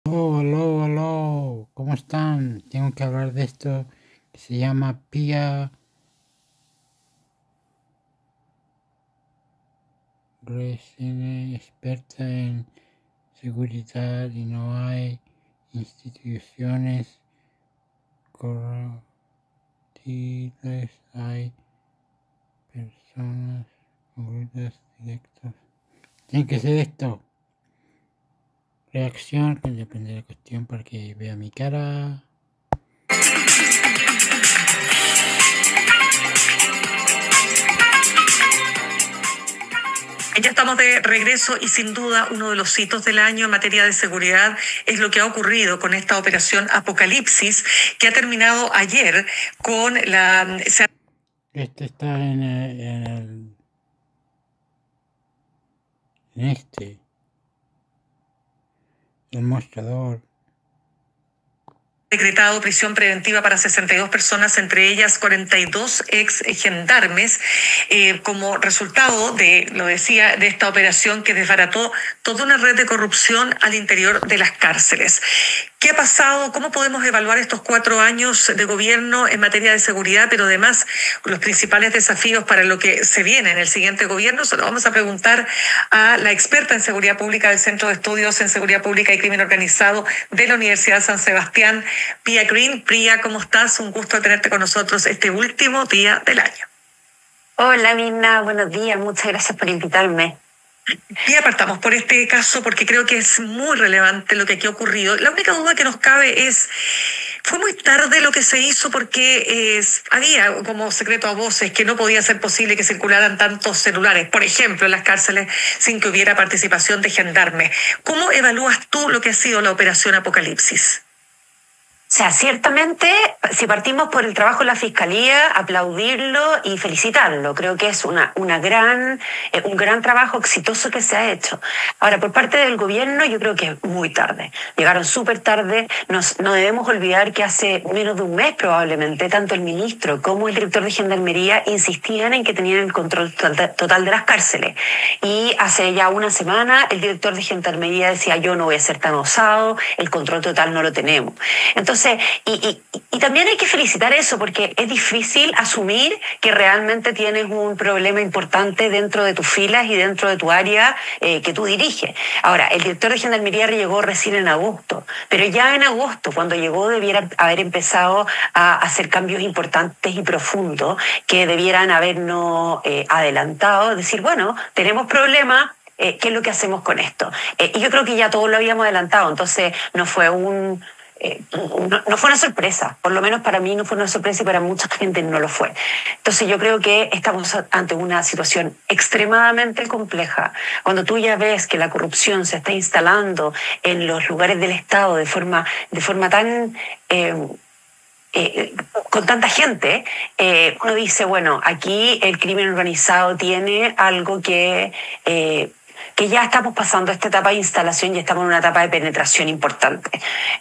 Oh, aló, aló, ¿cómo están? Tengo que hablar de esto que se llama PIA Resine, experta en seguridad y no hay instituciones corruptibles, hay personas corruptas directas. Tiene que ser esto. Reacción, que depende de la cuestión para que vea mi cara. Ya estamos de regreso y sin duda uno de los hitos del año en materia de seguridad es lo que ha ocurrido con esta operación Apocalipsis que ha terminado ayer con la... Este está en el mostrador. Decretado prisión preventiva para 62 personas, entre ellas 42 ex gendarmes, como resultado de, lo decía, de esta operación que desbarató toda una red de corrupción al interior de las cárceles. ¿Qué ha pasado? ¿Cómo podemos evaluar estos 4 años de gobierno en materia de seguridad, pero además los principales desafíos para lo que se viene en el siguiente gobierno? Se lo vamos a preguntar a la experta en seguridad pública del Centro de Estudios en Seguridad Pública y Crimen Organizado de la Universidad de San Sebastián, Pia Green. Pia, ¿cómo estás? Un gusto tenerte con nosotros este último día del año. Hola, Mina, buenos días, muchas gracias por invitarme. Y apartamos por este caso porque creo que es muy relevante lo que aquí ha ocurrido. La única duda que nos cabe es, ¿fue muy tarde lo que se hizo porque había como secreto a voces que no podía ser posible que circularan tantos celulares, por ejemplo, en las cárceles sin que hubiera participación de gendarmes? ¿Cómo evalúas tú lo que ha sido la operación Apocalipsis? O sea, ciertamente, si partimos por el trabajo de la Fiscalía, aplaudirlo y felicitarlo. Creo que es un gran trabajo exitoso que se ha hecho. Ahora, por parte del gobierno, yo creo que es muy tarde. Llegaron súper tarde. No debemos olvidar que hace menos de un mes probablemente, tanto el ministro como el director de Gendarmería insistían en que tenían el control total de las cárceles. Y hace ya una semana, el director de Gendarmería decía, yo no voy a ser tan osado, el control total no lo tenemos. Entonces, y también hay que felicitar eso, porque es difícil asumir que realmente tienes un problema importante dentro de tus filas y dentro de tu área que tú diriges. Ahora, el director de Gendarmería llegó recién en agosto, pero ya en agosto, cuando llegó, debiera haber empezado a hacer cambios importantes y profundos que debieran habernos adelantado, decir, bueno, tenemos problemas. ¿Qué es lo que hacemos con esto? Y yo creo que ya todos lo habíamos adelantado, entonces no fue no fue una sorpresa, por lo menos para mí no fue una sorpresa y para mucha gente no lo fue. Entonces yo creo que estamos ante una situación extremadamente compleja. Cuando tú ya ves que la corrupción se está instalando en los lugares del Estado de forma tan... con tanta gente, uno dice, bueno, aquí el crimen organizado tiene algo que ya estamos pasando esta etapa de instalación y estamos en una etapa de penetración importante.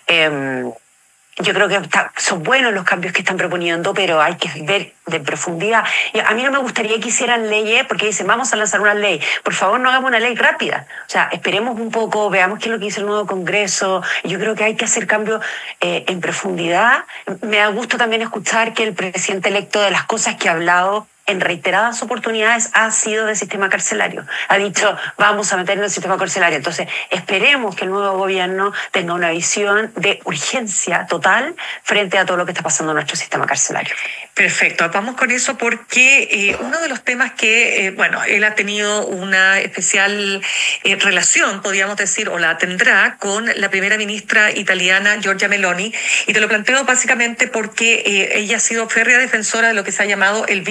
Yo creo que son buenos los cambios que están proponiendo, pero hay que ver de profundidad. Y a mí no me gustaría que hicieran leyes porque dicen, vamos a lanzar una ley. Por favor, no hagamos una ley rápida. O sea, esperemos un poco, veamos qué es lo que dice el nuevo Congreso. Yo creo que hay que hacer cambios en profundidad. Me da gusto también escuchar que el presidente electo, de las cosas que ha hablado en reiteradas oportunidades, ha sido del sistema carcelario. Ha dicho, vamos a meter en el sistema carcelario. Entonces, esperemos que el nuevo gobierno tenga una visión de urgencia total frente a todo lo que está pasando en nuestro sistema carcelario. Perfecto, vamos con eso porque uno de los temas que, bueno, él ha tenido una especial relación, podríamos decir, o la tendrá, con la primera ministra italiana, Giorgia Meloni, y te lo planteo básicamente porque ella ha sido férrea defensora de lo que se ha llamado el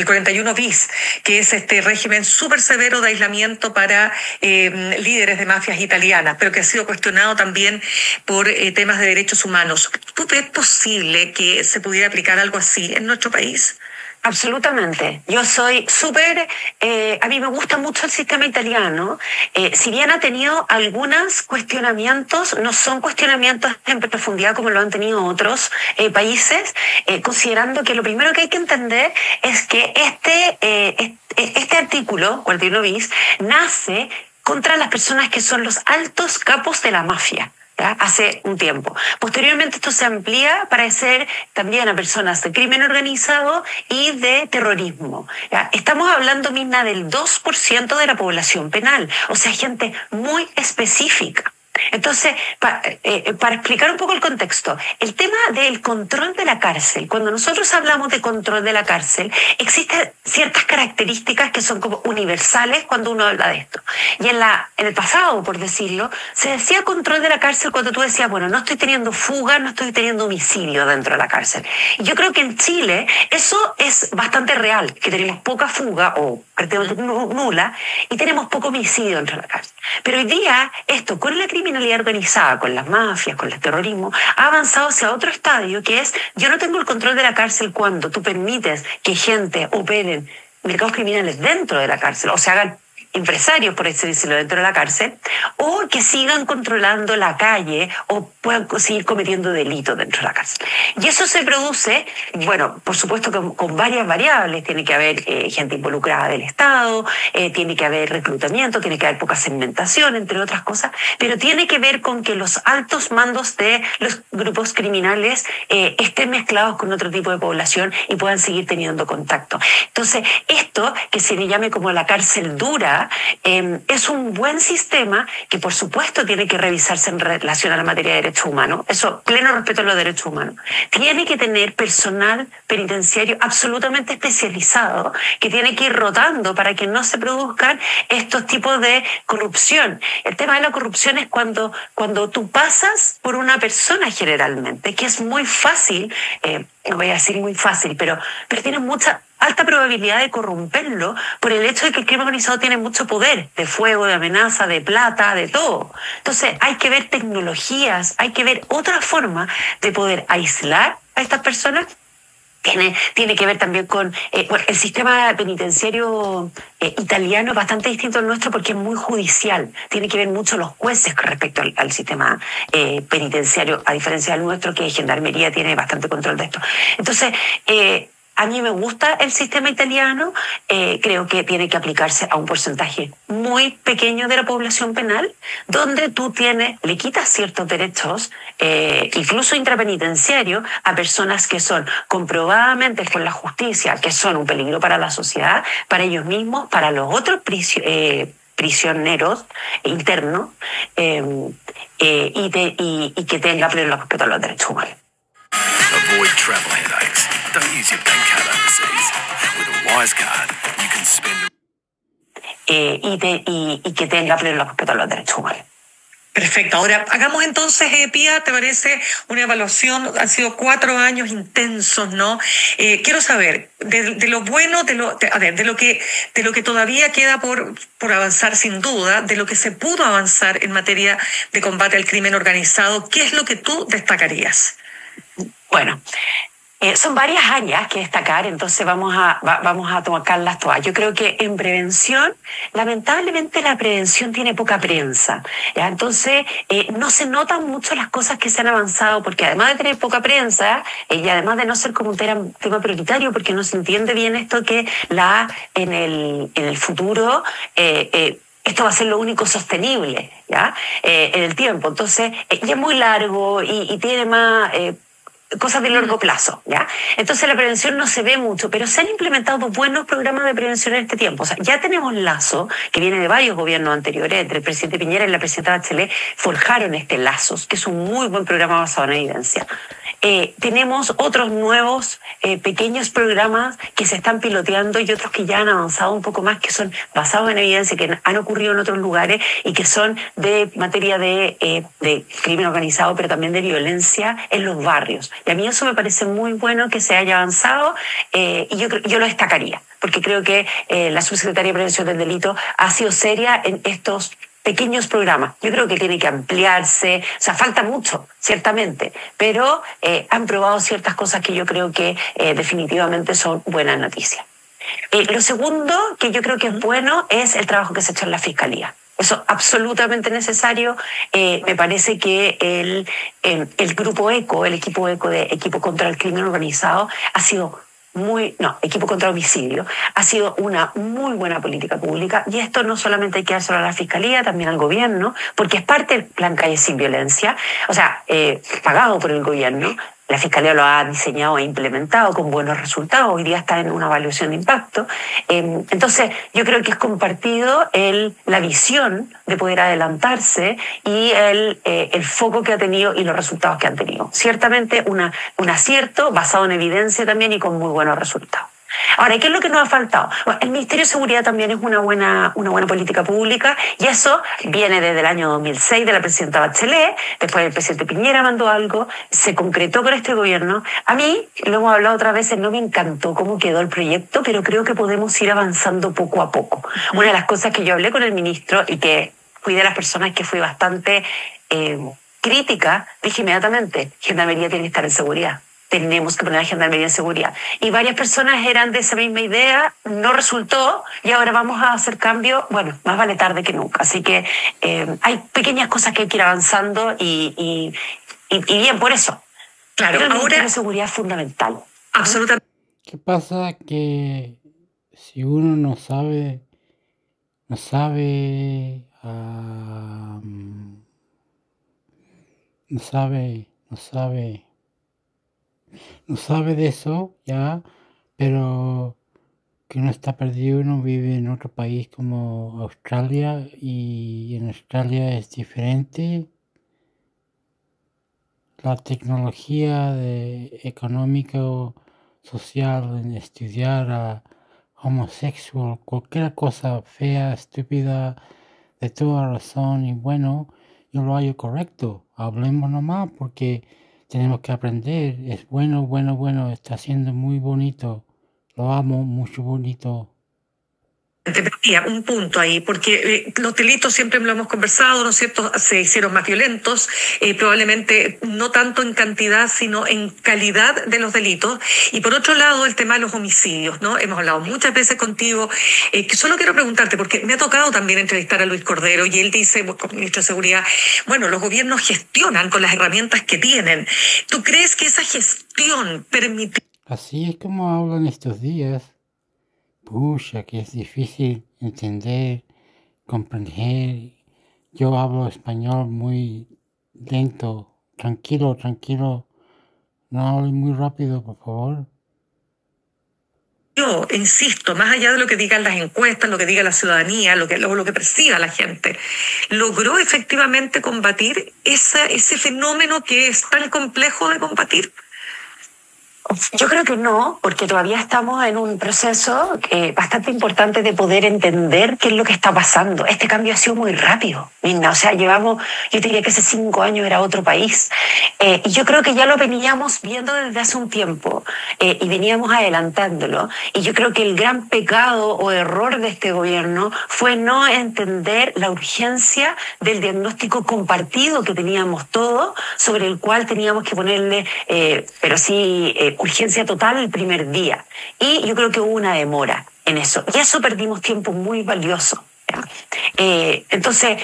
41 bis, que es este régimen súper severo de aislamiento para líderes de mafias italianas, pero que ha sido cuestionado también por temas de derechos humanos. ¿Tú ves posible que se pudiera aplicar algo así en nuestro país? Absolutamente. Yo soy súper... a mí me gusta mucho el sistema italiano. Si bien ha tenido algunos cuestionamientos, no son cuestionamientos en profundidad como lo han tenido otros países, considerando que lo primero que hay que entender es que este artículo, 41 bis, nace contra las personas que son los altos capos de la mafia. ¿Ya? Hace un tiempo. Posteriormente esto se amplía para ser también a personas de crimen organizado y de terrorismo. ¿Ya? Estamos hablando, Mirna, del 2% de la población penal, o sea, gente muy específica. Entonces, para explicar un poco el contexto, el tema del control de la cárcel, cuando nosotros hablamos de control de la cárcel, existen ciertas características que son como universales cuando uno habla de esto. Y en el pasado, por decirlo, se decía control de la cárcel cuando tú decías, bueno, no estoy teniendo fuga, no estoy teniendo homicidio dentro de la cárcel. Y yo creo que en Chile eso es bastante real, que tenemos poca fuga o prácticamente nula y tenemos poco homicidio dentro de la cárcel. Pero hoy día esto, con la criminalidad organizada, con las mafias, con el terrorismo, ha avanzado hacia otro estadio que es, yo no tengo el control de la cárcel cuando tú permites que gente opere en mercados criminales dentro de la cárcel o se hagan empresarios, por así decirlo, dentro de la cárcel, o que sigan controlando la calle o puedan seguir cometiendo delitos dentro de la cárcel. Y eso se produce, bueno, por supuesto que con varias variables. Tiene que haber gente involucrada del Estado, tiene que haber reclutamiento, tiene que haber poca segmentación, entre otras cosas, pero tiene que ver con que los altos mandos de los grupos criminales estén mezclados con otro tipo de población y puedan seguir teniendo contacto. Entonces, esto, que se le llame como la cárcel dura, es un buen sistema que, por supuesto, tiene que revisarse en relación a la materia de derechos humanos. Eso, pleno respeto a los derechos humanos. Tiene que tener personal penitenciario absolutamente especializado que tiene que ir rotando para que no se produzcan estos tipos de corrupción. El tema de la corrupción es cuando tú pasas por una persona generalmente, que es muy fácil, no voy a decir muy fácil, pero tiene mucha alta probabilidad de corromperlo por el hecho de que el crimen organizado tiene mucho poder, de fuego, de amenaza, de plata, de todo. Entonces hay que ver tecnologías, hay que ver otra forma de poder aislar a estas personas. Tiene que ver también con bueno, el sistema penitenciario italiano es bastante distinto al nuestro porque es muy judicial. Tiene que ver mucho los jueces con respecto al sistema penitenciario, a diferencia del nuestro, que Gendarmería tiene bastante control de esto. Entonces, a mí me gusta el sistema italiano, creo que tiene que aplicarse a un porcentaje muy pequeño de la población penal, donde tú le quitas ciertos derechos, incluso intrapenitenciarios, a personas que son comprobadamente por la justicia, que son un peligro para la sociedad, para ellos mismos, para los otros prisioneros internos, y que tenga pleno respeto a los derechos humanos. Avoid travel headaches. Don't use your bank card overseas. With a Wise Card, you can spend. Y que tenga pleno respeto a los derechos humanos. Perfecto. Ahora, hagamos entonces, Pía, ¿te parece una evaluación? Han sido 4 años intensos, ¿no? Quiero saber, de lo bueno, de lo que todavía queda por avanzar sin duda, de lo que se pudo avanzar en materia de combate al crimen organizado, ¿qué es lo que tú destacarías? Bueno, son varias áreas que destacar, entonces vamos a tocarlas todas. Yo creo que en prevención, lamentablemente la prevención tiene poca prensa, ¿ya? Entonces no se notan mucho las cosas que se han avanzado, porque además de tener poca prensa, y además de no ser como un tema prioritario, porque no se entiende bien esto que en el futuro esto va a ser lo único sostenible, ¿ya? En el tiempo. Entonces, y es muy largo y tiene más cosas de largo plazo, ¿ya? Entonces la prevención no se ve mucho, pero se han implementado buenos programas de prevención en este tiempo. O sea, ya tenemos Lazo, que viene de varios gobiernos anteriores, entre el presidente Piñera y la presidenta Bachelet, forjaron este Lazos, que es un muy buen programa basado en evidencia. Tenemos otros nuevos pequeños programas que se están piloteando y otros que ya han avanzado un poco más, que son basados en evidencia, que han ocurrido en otros lugares y que son de materia de crimen organizado, pero también de violencia en los barrios. Y a mí eso me parece muy bueno que se haya avanzado, y yo lo destacaría, porque creo que la subsecretaria de Prevención del Delito ha sido seria en estos pequeños programas. Yo creo que tiene que ampliarse, o sea, falta mucho, ciertamente, pero han probado ciertas cosas que yo creo que definitivamente son buenas noticias. Lo segundo que yo creo que es bueno es el trabajo que se ha hecho en la Fiscalía. Eso absolutamente necesario. Me parece que el grupo ECO, el equipo ECO de Equipo contra el Crimen Organizado, ha sido equipo contra homicidio, ha sido una muy buena política pública, y esto no solamente hay que dárselo a la Fiscalía, también al gobierno, porque es parte del Plan Calle Sin Violencia, o sea, pagado por el gobierno. La Fiscalía lo ha diseñado e implementado con buenos resultados. Hoy día está en una evaluación de impacto. Entonces, yo creo que es compartido la visión de poder adelantarse y el foco que ha tenido y los resultados que han tenido. Ciertamente un acierto basado en evidencia también y con muy buenos resultados. Ahora, ¿qué es lo que nos ha faltado? Bueno, el Ministerio de Seguridad también es una buena política pública, y eso viene desde el año 2006 de la presidenta Bachelet. Después el presidente Piñera mandó algo, se concretó con este gobierno. A mí, lo hemos hablado otras veces, no me encantó cómo quedó el proyecto, pero creo que podemos ir avanzando poco a poco. Una de las cosas que yo hablé con el ministro y que fui de las personas que fui bastante crítica, dije inmediatamente, Gendarmería tiene que estar en seguridad. Tenemos que poner a Gendarmería en seguridad. Y varias personas eran de esa misma idea, no resultó, y ahora vamos a hacer cambio. Bueno, más vale tarde que nunca. Así que hay pequeñas cosas que hay que ir avanzando y bien por eso. Claro, pero ahora la seguridad es fundamental. Absolutamente. ¿Qué pasa? Que si uno no sabe de eso, ya, pero que uno está perdido, uno vive en otro país como Australia, y en Australia es diferente. La tecnología económico, social, en estudiar a homosexual, cualquier cosa fea, estúpida, de toda razón, y bueno, yo lo hallo correcto. Hablemos nomás, porque tenemos que aprender. Es bueno, está siendo muy bonito. Lo amo, mucho bonito. Un punto ahí, porque los delitos, siempre lo hemos conversado, ¿no es cierto?, se hicieron más violentos, probablemente no tanto en cantidad, sino en calidad de los delitos. Y por otro lado, el tema de los homicidios, ¿no? Hemos hablado muchas veces contigo, que solo quiero preguntarte, porque me ha tocado también entrevistar a Luis Cordero, y él dice, como ministro de Seguridad, bueno, los gobiernos gestionan con las herramientas que tienen. ¿Tú crees que esa gestión permite? Así es como hablan estos días. Pucha, que es difícil entender, comprender. Yo hablo español muy lento, tranquilo. No hable muy rápido, por favor. Yo insisto, más allá de lo que digan las encuestas, lo que diga la ciudadanía, lo que perciba la gente, ¿logró efectivamente combatir ese fenómeno que es tan complejo de combatir? Yo creo que no, porque todavía estamos en un proceso bastante importante de poder entender qué es lo que está pasando. Este cambio ha sido muy rápido, Mirna. O sea, yo diría que hace 5 años era otro país. Y yo creo que ya lo veníamos viendo desde hace un tiempo y veníamos adelantándolo. Y yo creo que el gran pecado o error de este gobierno fue no entender la urgencia del diagnóstico compartido que teníamos todos, sobre el cual teníamos que ponerle, urgencia total el primer día. Y yo creo que hubo una demora en eso. Y eso perdimos tiempo muy valioso. Entonces,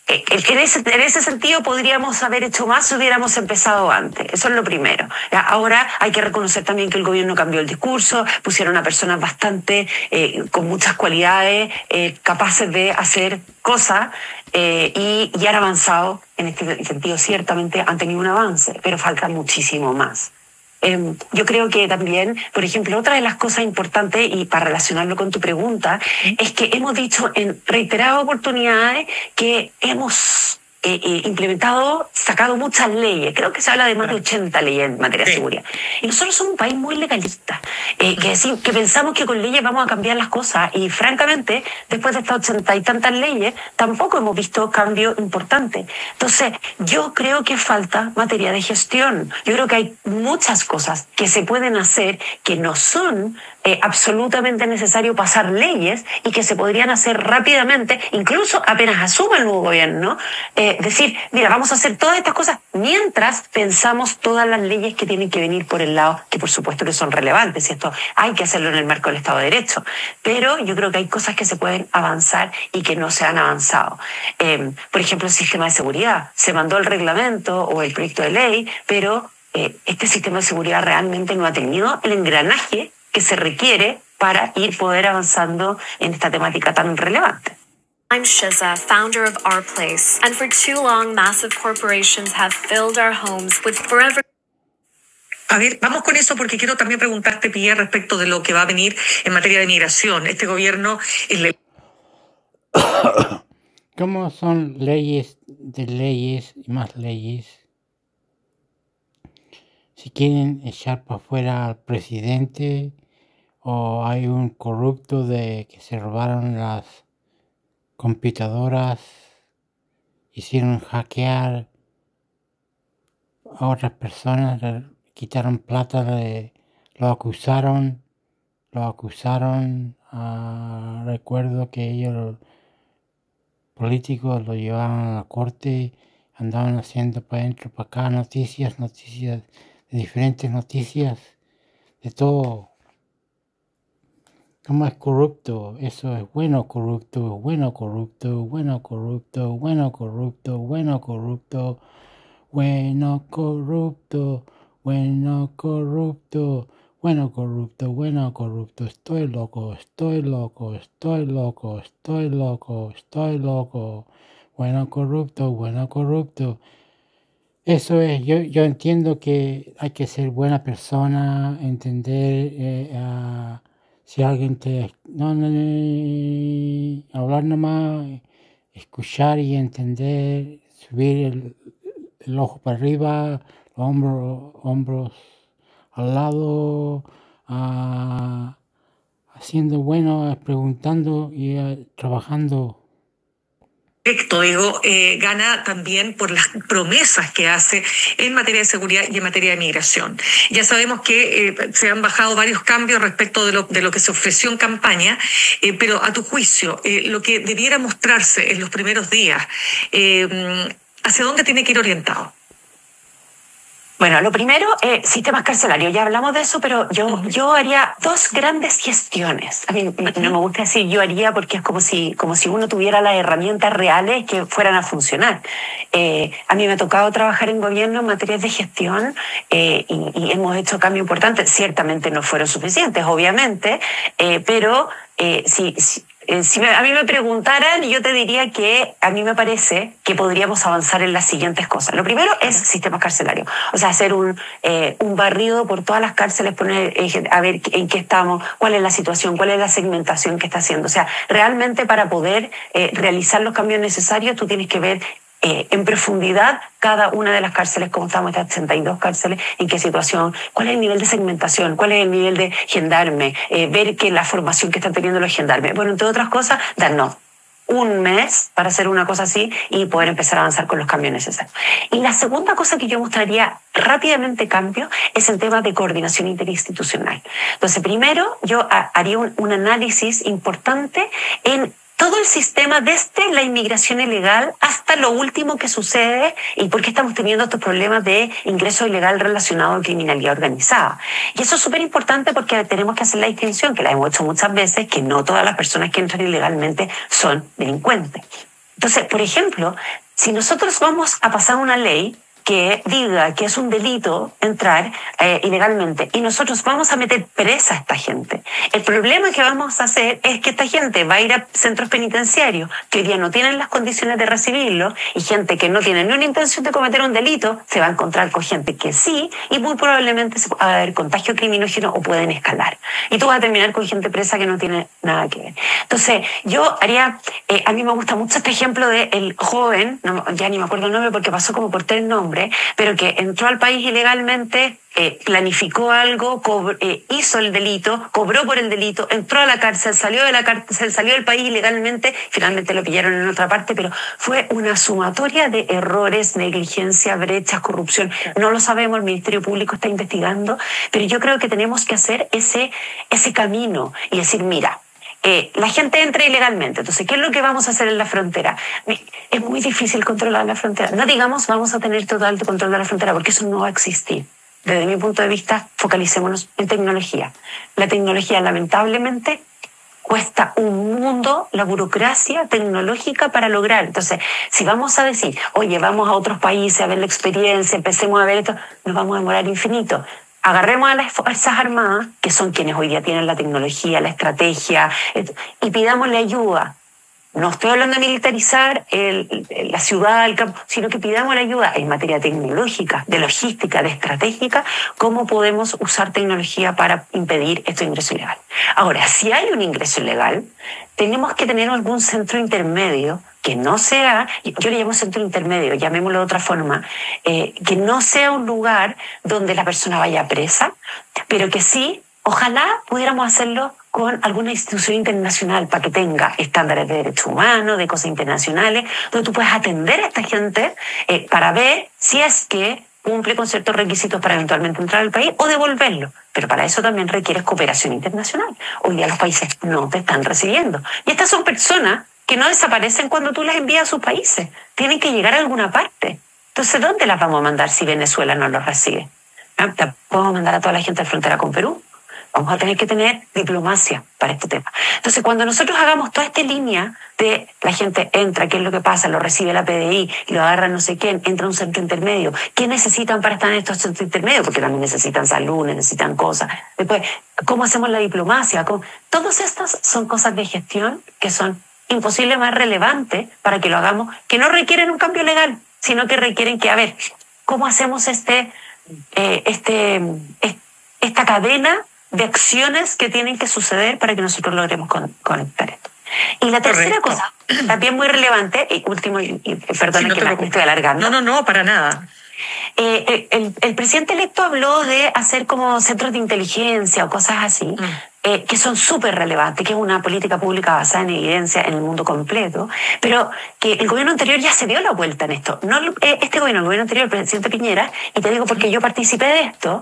en ese sentido podríamos haber hecho más si hubiéramos empezado antes. Eso es lo primero. Ahora hay que reconocer también que el gobierno cambió el discurso, pusieron a personas bastante con muchas cualidades, capaces de hacer cosas, y han avanzado en este sentido. Ciertamente han tenido un avance, pero falta muchísimo más. Yo creo que también, por ejemplo, otra de las cosas importantes, y para relacionarlo con tu pregunta, es que hemos dicho en reiteradas oportunidades que hemos sacado muchas leyes. Creo que se habla de más de 80 leyes en materia de seguridad. Y nosotros somos un país muy legalista, que pensamos que con leyes vamos a cambiar las cosas. Y francamente, después de estas 80 y tantas leyes, tampoco hemos visto cambios importantes. Entonces, yo creo que falta materia de gestión. Yo creo que hay muchas cosas que se pueden hacer que no son absolutamente necesario pasar leyes, y que se podrían hacer rápidamente, incluso apenas asuma el nuevo gobierno. Decir, mira, vamos a hacer todas estas cosas mientras pensamos todas las leyes que tienen que venir por el lado, que por supuesto que son relevantes, y esto hay que hacerlo en el marco del Estado de Derecho. Pero yo creo que hay cosas que se pueden avanzar y que no se han avanzado. Por ejemplo, el sistema de seguridad. Se mandó el reglamento o el proyecto de ley, pero este sistema de seguridad realmente no ha tenido el engranaje que se requiere para poder avanzando en esta temática tan relevante. I'm Shiza, founder of Our Place, and for too long, massive corporations have filled our homes with forever. A ver, vamos con eso porque quiero también preguntarte, Pierre, respecto de lo que va a venir en materia de migración. Este gobierno... ¿Cómo son leyes de leyes y más leyes? Si quieren echar para afuera al presidente o hay un corrupto de que se robaron las computadoras, hicieron hackear a otras personas, quitaron plata, lo acusaron, recuerdo que ellos, políticos, lo llevaban a la corte, andaban haciendo para adentro, para acá, noticias, de diferentes noticias, de todo. ¿Cómo es corrupto? Eso es bueno corrupto, bueno corrupto, bueno corrupto, bueno corrupto, bueno corrupto, bueno corrupto, bueno corrupto, bueno corrupto, bueno corrupto. Estoy loco, estoy loco, estoy loco, estoy loco, estoy loco. Bueno corrupto, bueno corrupto. Eso es, yo entiendo que hay que ser buena persona, entender si alguien te... hablar nomás, escuchar y entender, subir el ojo para arriba, los hombros al lado, haciendo bueno, preguntando y trabajando. Digo, gana también por las promesas que hace en materia de seguridad y en materia de migración. Ya sabemos que se han bajado varios cambios respecto de lo que se ofreció en campaña, pero a tu juicio, lo que debiera mostrarse en los primeros días, ¿hacia dónde tiene que ir orientado? Bueno, lo primero, sistemas carcelarios. Ya hablamos de eso, pero yo haría dos grandes gestiones. A mí no me gusta decir yo haría porque es como si uno tuviera las herramientas reales que fueran a funcionar. A mí me ha tocado trabajar en gobierno en materias de gestión y hemos hecho cambios importantes. Ciertamente no fueron suficientes, obviamente, pero si a mí me preguntaran, yo te diría que a mí me parece que podríamos avanzar en las siguientes cosas. Lo primero es sistemas carcelarios. O sea, hacer un barrido por todas las cárceles, poner a ver en qué estamos, cuál es la situación, cuál es la segmentación que está haciendo. O sea, realmente para poder realizar los cambios necesarios, tú tienes que ver en profundidad cada una de las cárceles, como estamos, estas 82 cárceles, en qué situación, cuál es el nivel de segmentación, cuál es el nivel de gendarme, ver que la formación que están teniendo los gendarmes. Bueno, entre otras cosas, darnos un mes para hacer una cosa así y poder empezar a avanzar con los cambios necesarios. Y la segunda cosa que yo mostraría rápidamente cambio es el tema de coordinación interinstitucional. Entonces, primero yo haría un análisis importante en todo el sistema, desde la inmigración ilegal hasta lo último que sucede y por qué estamos teniendo estos problemas de ingreso ilegal relacionado a criminalidad organizada. Y eso es súper importante porque tenemos que hacer la distinción, que la hemos hecho muchas veces, que no todas las personas que entran ilegalmente son delincuentes. Entonces, por ejemplo, si nosotros vamos a pasar una ley que diga que es un delito entrar ilegalmente y nosotros vamos a meter presa a esta gente, el problema que vamos a hacer es que esta gente va a ir a centros penitenciarios que hoy día no tienen las condiciones de recibirlo y gente que no tiene ni una intención de cometer un delito se va a encontrar con gente que sí y muy probablemente va a haber contagio criminógeno o pueden escalar. Y tú vas a terminar con gente presa que no tiene nada que ver. Entonces, yo haría, a mí me gusta mucho este ejemplo del joven, ya ni me acuerdo el nombre porque pasó como por 3 nombres, pero que entró al país ilegalmente, planificó algo, hizo el delito, cobró por el delito, entró a la cárcel, salió de la cárcel, salió del país ilegalmente, finalmente lo pillaron en otra parte, pero fue una sumatoria de errores, negligencia, brechas, corrupción. No lo sabemos, el Ministerio Público está investigando, pero yo creo que tenemos que hacer ese camino y decir, mira, la gente entra ilegalmente, entonces, ¿qué es lo que vamos a hacer en la frontera? Es muy difícil controlar la frontera. No digamos vamos a tener total control de la frontera, porque eso no va a existir. Desde mi punto de vista, focalicémonos en tecnología. La tecnología, lamentablemente, cuesta un mundo la burocracia tecnológica para lograr. Entonces, si vamos a decir, oye, vamos a otros países a ver la experiencia, empecemos a ver esto, nos vamos a demorar infinito. Agarremos a las Fuerzas Armadas, que son quienes hoy día tienen la tecnología, la estrategia, y pidámosle ayuda. No estoy hablando de militarizar la ciudad, el campo, sino que pidamos la ayuda en materia tecnológica, de logística, de estratégica, cómo podemos usar tecnología para impedir este ingreso ilegal. Ahora, si hay un ingreso ilegal, tenemos que tener algún centro intermedio que no sea, yo le llamo centro intermedio, llamémoslo de otra forma, que no sea un lugar donde la persona vaya presa, pero que sí, ojalá pudiéramos hacerlo con alguna institución internacional para que tenga estándares de derechos humanos, de cosas internacionales, donde tú puedes atender a esta gente para ver si es que cumple con ciertos requisitos para eventualmente entrar al país o devolverlo. Pero para eso también requieres cooperación internacional. Hoy día los países no te están recibiendo. Y estas son personas que no desaparecen cuando tú las envías a sus países. Tienen que llegar a alguna parte. Entonces, ¿dónde las vamos a mandar si Venezuela no los recibe? ¿Podemos mandar a toda la gente a la frontera con Perú? Vamos a tener que tener diplomacia para este tema. Entonces, cuando nosotros hagamos toda esta línea de la gente entra, qué es lo que pasa, lo recibe la PDI, lo agarra no sé quién, entra a un centro intermedio, ¿qué necesitan para estar en estos centros intermedios? Porque también necesitan salud, necesitan cosas. Después, ¿cómo hacemos la diplomacia? Todas estas son cosas de gestión que son imposibles más relevantes para que lo hagamos, que no requieren un cambio legal, sino que requieren que, a ver, ¿cómo hacemos esta cadena de acciones que tienen que suceder para que nosotros logremos conectar esto? Y la tercera cosa, también muy relevante, y último, perdona que me estoy alargando. No, para nada. El presidente electo habló de hacer como centros de inteligencia o cosas así, que son súper relevantes, que es una política pública basada en evidencia en el mundo completo, pero que el gobierno anterior ya se dio la vuelta en esto. No este gobierno, el gobierno anterior, el presidente Piñera, y te digo porque yo participé de esto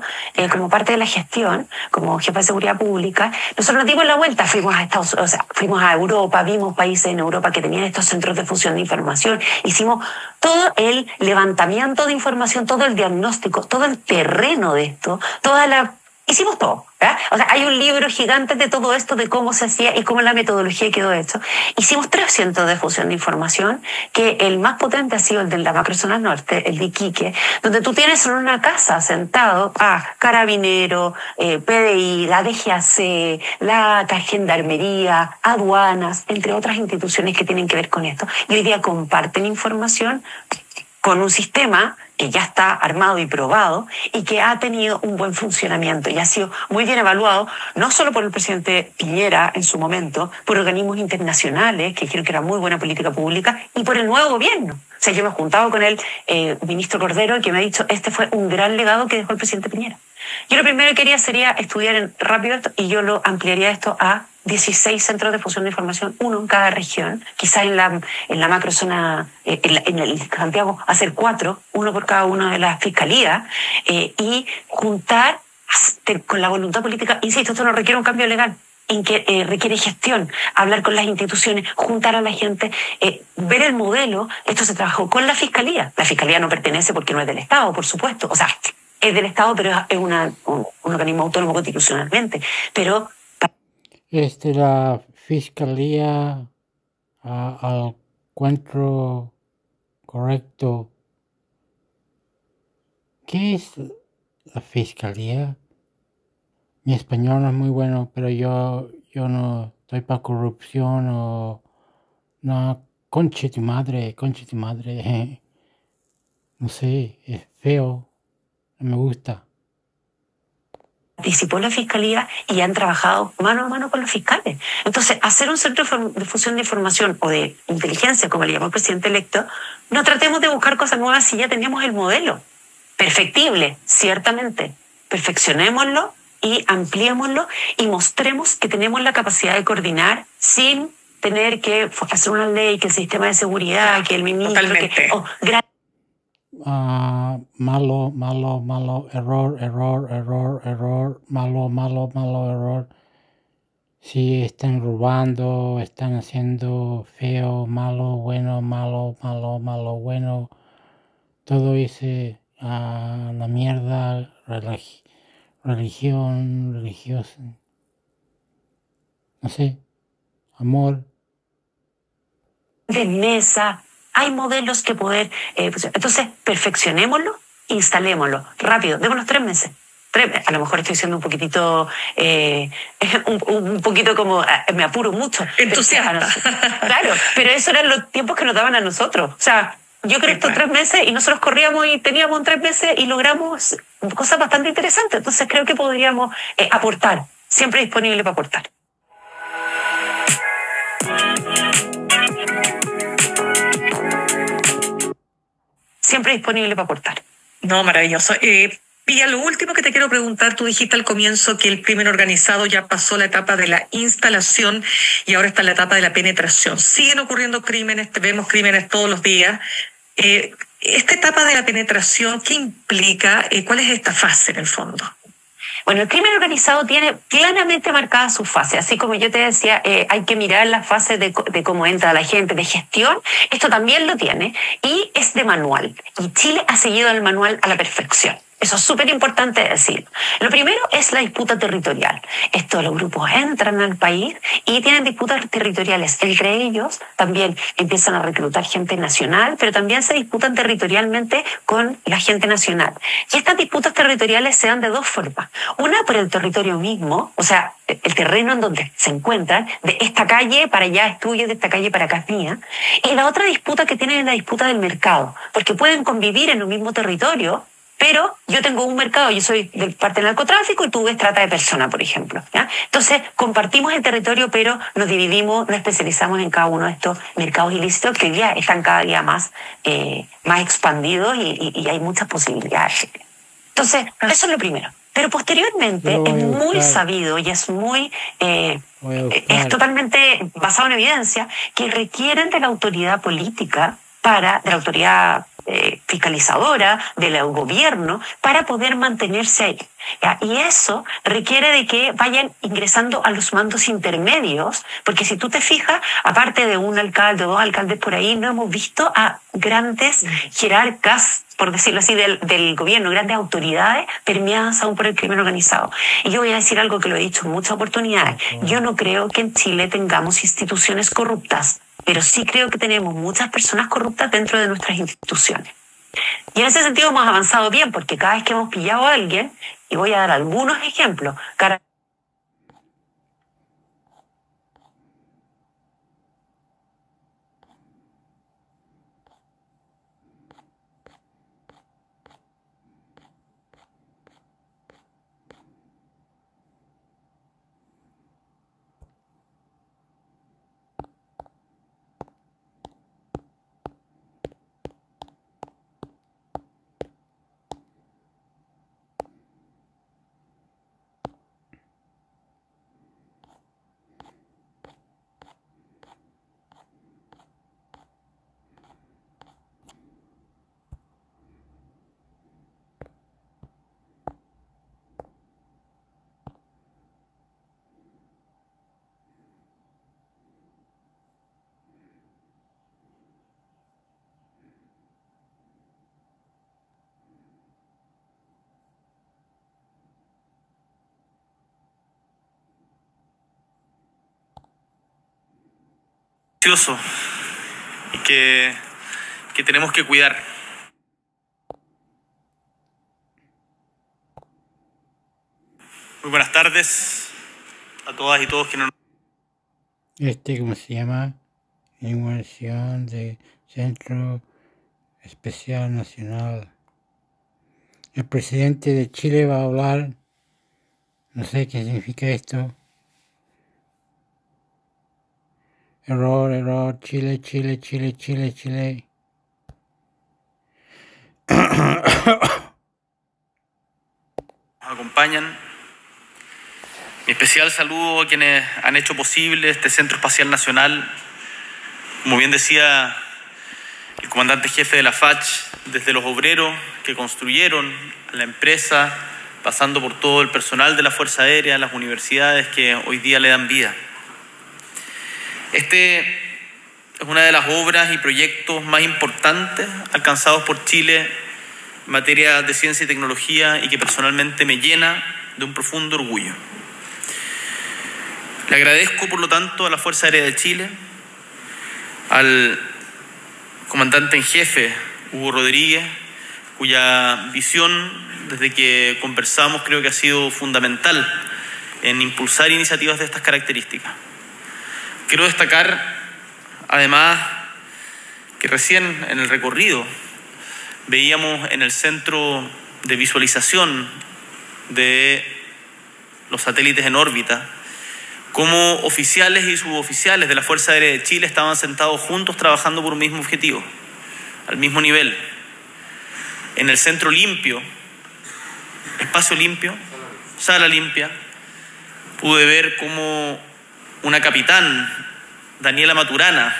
como parte de la gestión, como jefa de seguridad pública. Nosotros nos dimos la vuelta, fuimos a Europa, vimos países en Europa que tenían estos centros de fusión de información, hicimos todo el levantamiento de información, todo el diagnóstico, todo el terreno de esto, hicimos todo. O sea, hay un libro gigante de todo esto, de cómo se hacía y cómo la metodología quedó hecho. Hicimos 3 centros de fusión de información, que el más potente ha sido el de la macrozona norte, el de Iquique, donde tú tienes en una casa sentado a Carabinero, PDI, la DGAC, la Gendarmería, aduanas, entre otras instituciones que tienen que ver con esto. Y hoy día comparten información con un sistema que ya está armado y probado y que ha tenido un buen funcionamiento y ha sido muy bien evaluado, no solo por el presidente Piñera en su momento, por organismos internacionales que dijeron que era muy buena política pública y por el nuevo gobierno. O sea, yo me he juntado con el ministro Cordero, que me ha dicho, este fue un gran legado que dejó el presidente Piñera. Yo lo primero que quería sería estudiar rápido esto y yo lo ampliaría esto a 16 centros de fusión de información, uno en cada región, quizás en la macrozona, en el Santiago, hacer 4, uno por cada una de las fiscalías, y juntar con la voluntad política. Insisto, esto no requiere un cambio legal, en que requiere gestión, hablar con las instituciones, juntar a la gente, ver el modelo. Esto se trabajó con la fiscalía. La fiscalía no pertenece porque no es del Estado, por supuesto. O sea, es del Estado, pero es un organismo autónomo constitucionalmente. Pero la fiscalía, al encuentro correcto. ¿Qué es la fiscalía? Mi español no es muy bueno, pero yo no estoy para corrupción o no. Conche tu madre. No sé, es feo, no me gusta. Participó la fiscalía y han trabajado mano a mano con los fiscales. Entonces, hacer un centro de fusión de información o de inteligencia, como le llamó el presidente electo, no tratemos de buscar cosas nuevas si ya teníamos el modelo. Perfectible, ciertamente. Perfeccionémoslo y ampliémoslo y mostremos que tenemos la capacidad de coordinar sin tener que hacer una ley, que el sistema de seguridad, que el ministro... Totalmente. Malo, error, malo, error. Si están robando, están haciendo feo, malo, bueno, bueno. Todo ese la mierda, religión, religiosa. No sé, amor. De mesa, hay modelos que poder... entonces, perfeccionémoslo, instalémoslo, rápido, démonos 3 meses. A lo mejor estoy siendo un poquitito, un poquito como, me apuro mucho. Entusiasta. Claro, pero esos eran los tiempos que nos daban a nosotros. O sea, yo creo que estos 3 meses y nosotros corríamos y teníamos 3 meses y logramos cosas bastante interesantes. Entonces creo que podríamos aportar, siempre disponible para aportar. Siempre disponible para aportar. No, maravilloso. Pía, lo último que te quiero preguntar, tú dijiste al comienzo que el crimen organizado ya pasó la etapa de la instalación y ahora está en la etapa de la penetración. Siguen ocurriendo crímenes, vemos crímenes todos los días. Esta etapa de la penetración, ¿qué implica? ¿Cuál es esta fase en el fondo? Bueno, el crimen organizado tiene claramente marcada su fase. Así como yo te decía, hay que mirar la fase de cómo entra la gente, de gestión. Esto también lo tiene y es de manual. Y Chile ha seguido el manual a la perfección. Eso es súper importante decirlo. Lo primero es la disputa territorial. Los grupos entran al país y tienen disputas territoriales. Entre ellos también empiezan a reclutar gente nacional, pero también se disputan territorialmente con la gente nacional. Y estas disputas territoriales se dan de 2 formas. Una por el territorio mismo, o sea, el terreno en donde se encuentran, de esta calle para allá es tuyo, de esta calle para acá es mía. Y la otra disputa que tienen es la disputa del mercado, porque pueden convivir en un mismo territorio, pero yo tengo un mercado, yo soy de parte del narcotráfico y tú ves trata de personas, por ejemplo, ¿ya? Entonces, compartimos el territorio, pero nos dividimos, nos especializamos en cada uno de estos mercados ilícitos que hoy día están cada día más expandidos y hay muchas posibilidades. Entonces, eso es lo primero. Pero posteriormente es muy sabido y es muy es totalmente basado en evidencia que requieren de la autoridad política de la autoridad fiscalizadora del gobierno para poder mantenerse ahí. ¿Ya? Y eso requiere de que vayan ingresando a los mandos intermedios, porque si tú te fijas, aparte de un alcalde o 2 alcaldes por ahí, no hemos visto a grandes jerarcas, por decirlo así, del gobierno, grandes autoridades permeadas aún por el crimen organizado. Y yo voy a decir algo que lo he dicho en muchas oportunidades. Yo no creo que en Chile tengamos instituciones corruptas, pero sí creo que tenemos muchas personas corruptas dentro de nuestras instituciones. Y en ese sentido hemos avanzado bien, porque cada vez que hemos pillado a alguien, y voy a dar algunos ejemplos, y que tenemos que cuidar. Muy buenas tardes a todas y todos quienes ¿Cómo se llama? Inversión de Centro Especial Nacional. El presidente de Chile va a hablar. No sé qué significa esto. Error, Chile. acompañan. Mi especial saludo a quienes han hecho posible este Centro Espacial Nacional. Como bien decía el comandante jefe de la FACH, desde los obreros que construyeron la empresa, pasando por todo el personal de la Fuerza Aérea, las universidades que hoy día le dan vida. Este es una de las obras y proyectos más importantes alcanzados por Chile en materia de ciencia y tecnología y que personalmente me llena de un profundo orgullo. Le agradezco, por lo tanto, a la Fuerza Aérea de Chile, al comandante en jefe, Hugo Rodríguez, cuya visión, desde que conversamos, creo que ha sido fundamental en impulsar iniciativas de estas características. Quiero destacar, además, que recién en el recorrido veíamos en el centro de visualización de los satélites en órbita cómo oficiales y suboficiales de la Fuerza Aérea de Chile estaban sentados juntos trabajando por un mismo objetivo, al mismo nivel. En el centro limpio, espacio limpio, sala limpia, pude ver cómo una capitán, Daniela Maturana,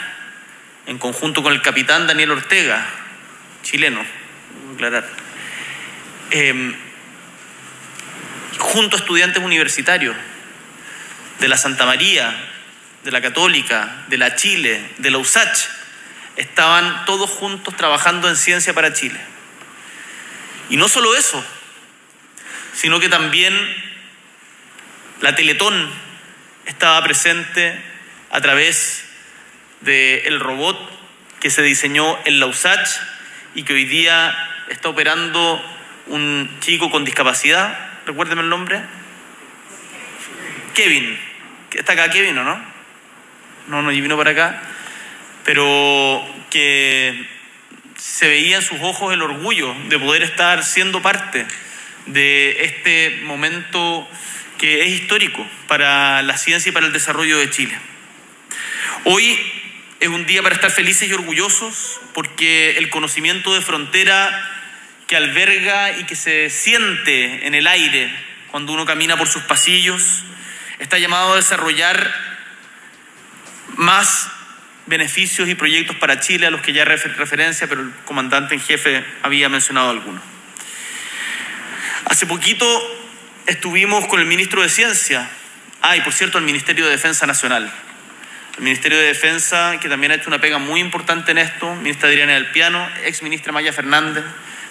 en conjunto con el capitán Daniel Ortega, chileno, aclarar, junto a estudiantes universitarios de la Santa María, de la Católica, de la Chile, de la USACH, estaban todos juntos trabajando en Ciencia para Chile. Y no solo eso, sino que también la Teletón estaba presente a través del robot que se diseñó en la USACH y que hoy día está operando un chico con discapacidad. Recuérdeme el nombre. Kevin. ¿Está acá Kevin o no? No vino para acá. Pero que se veía en sus ojos el orgullo de poder estar siendo parte de este momento que es histórico para la ciencia y para el desarrollo de Chile. Hoy es un día para estar felices y orgullosos porque el conocimiento de frontera que alberga y que se siente en el aire cuando uno camina por sus pasillos está llamado a desarrollar más beneficios y proyectos para Chile a los que ya referencia, pero el comandante en jefe había mencionado algunos. Hace poquito estuvimos con el ministro de Ciencia, y por cierto el Ministerio de Defensa Nacional. El Ministerio de Defensa, que también ha hecho una pega muy importante en esto, ministra Adriana del Piano, ex ministra Maya Fernández,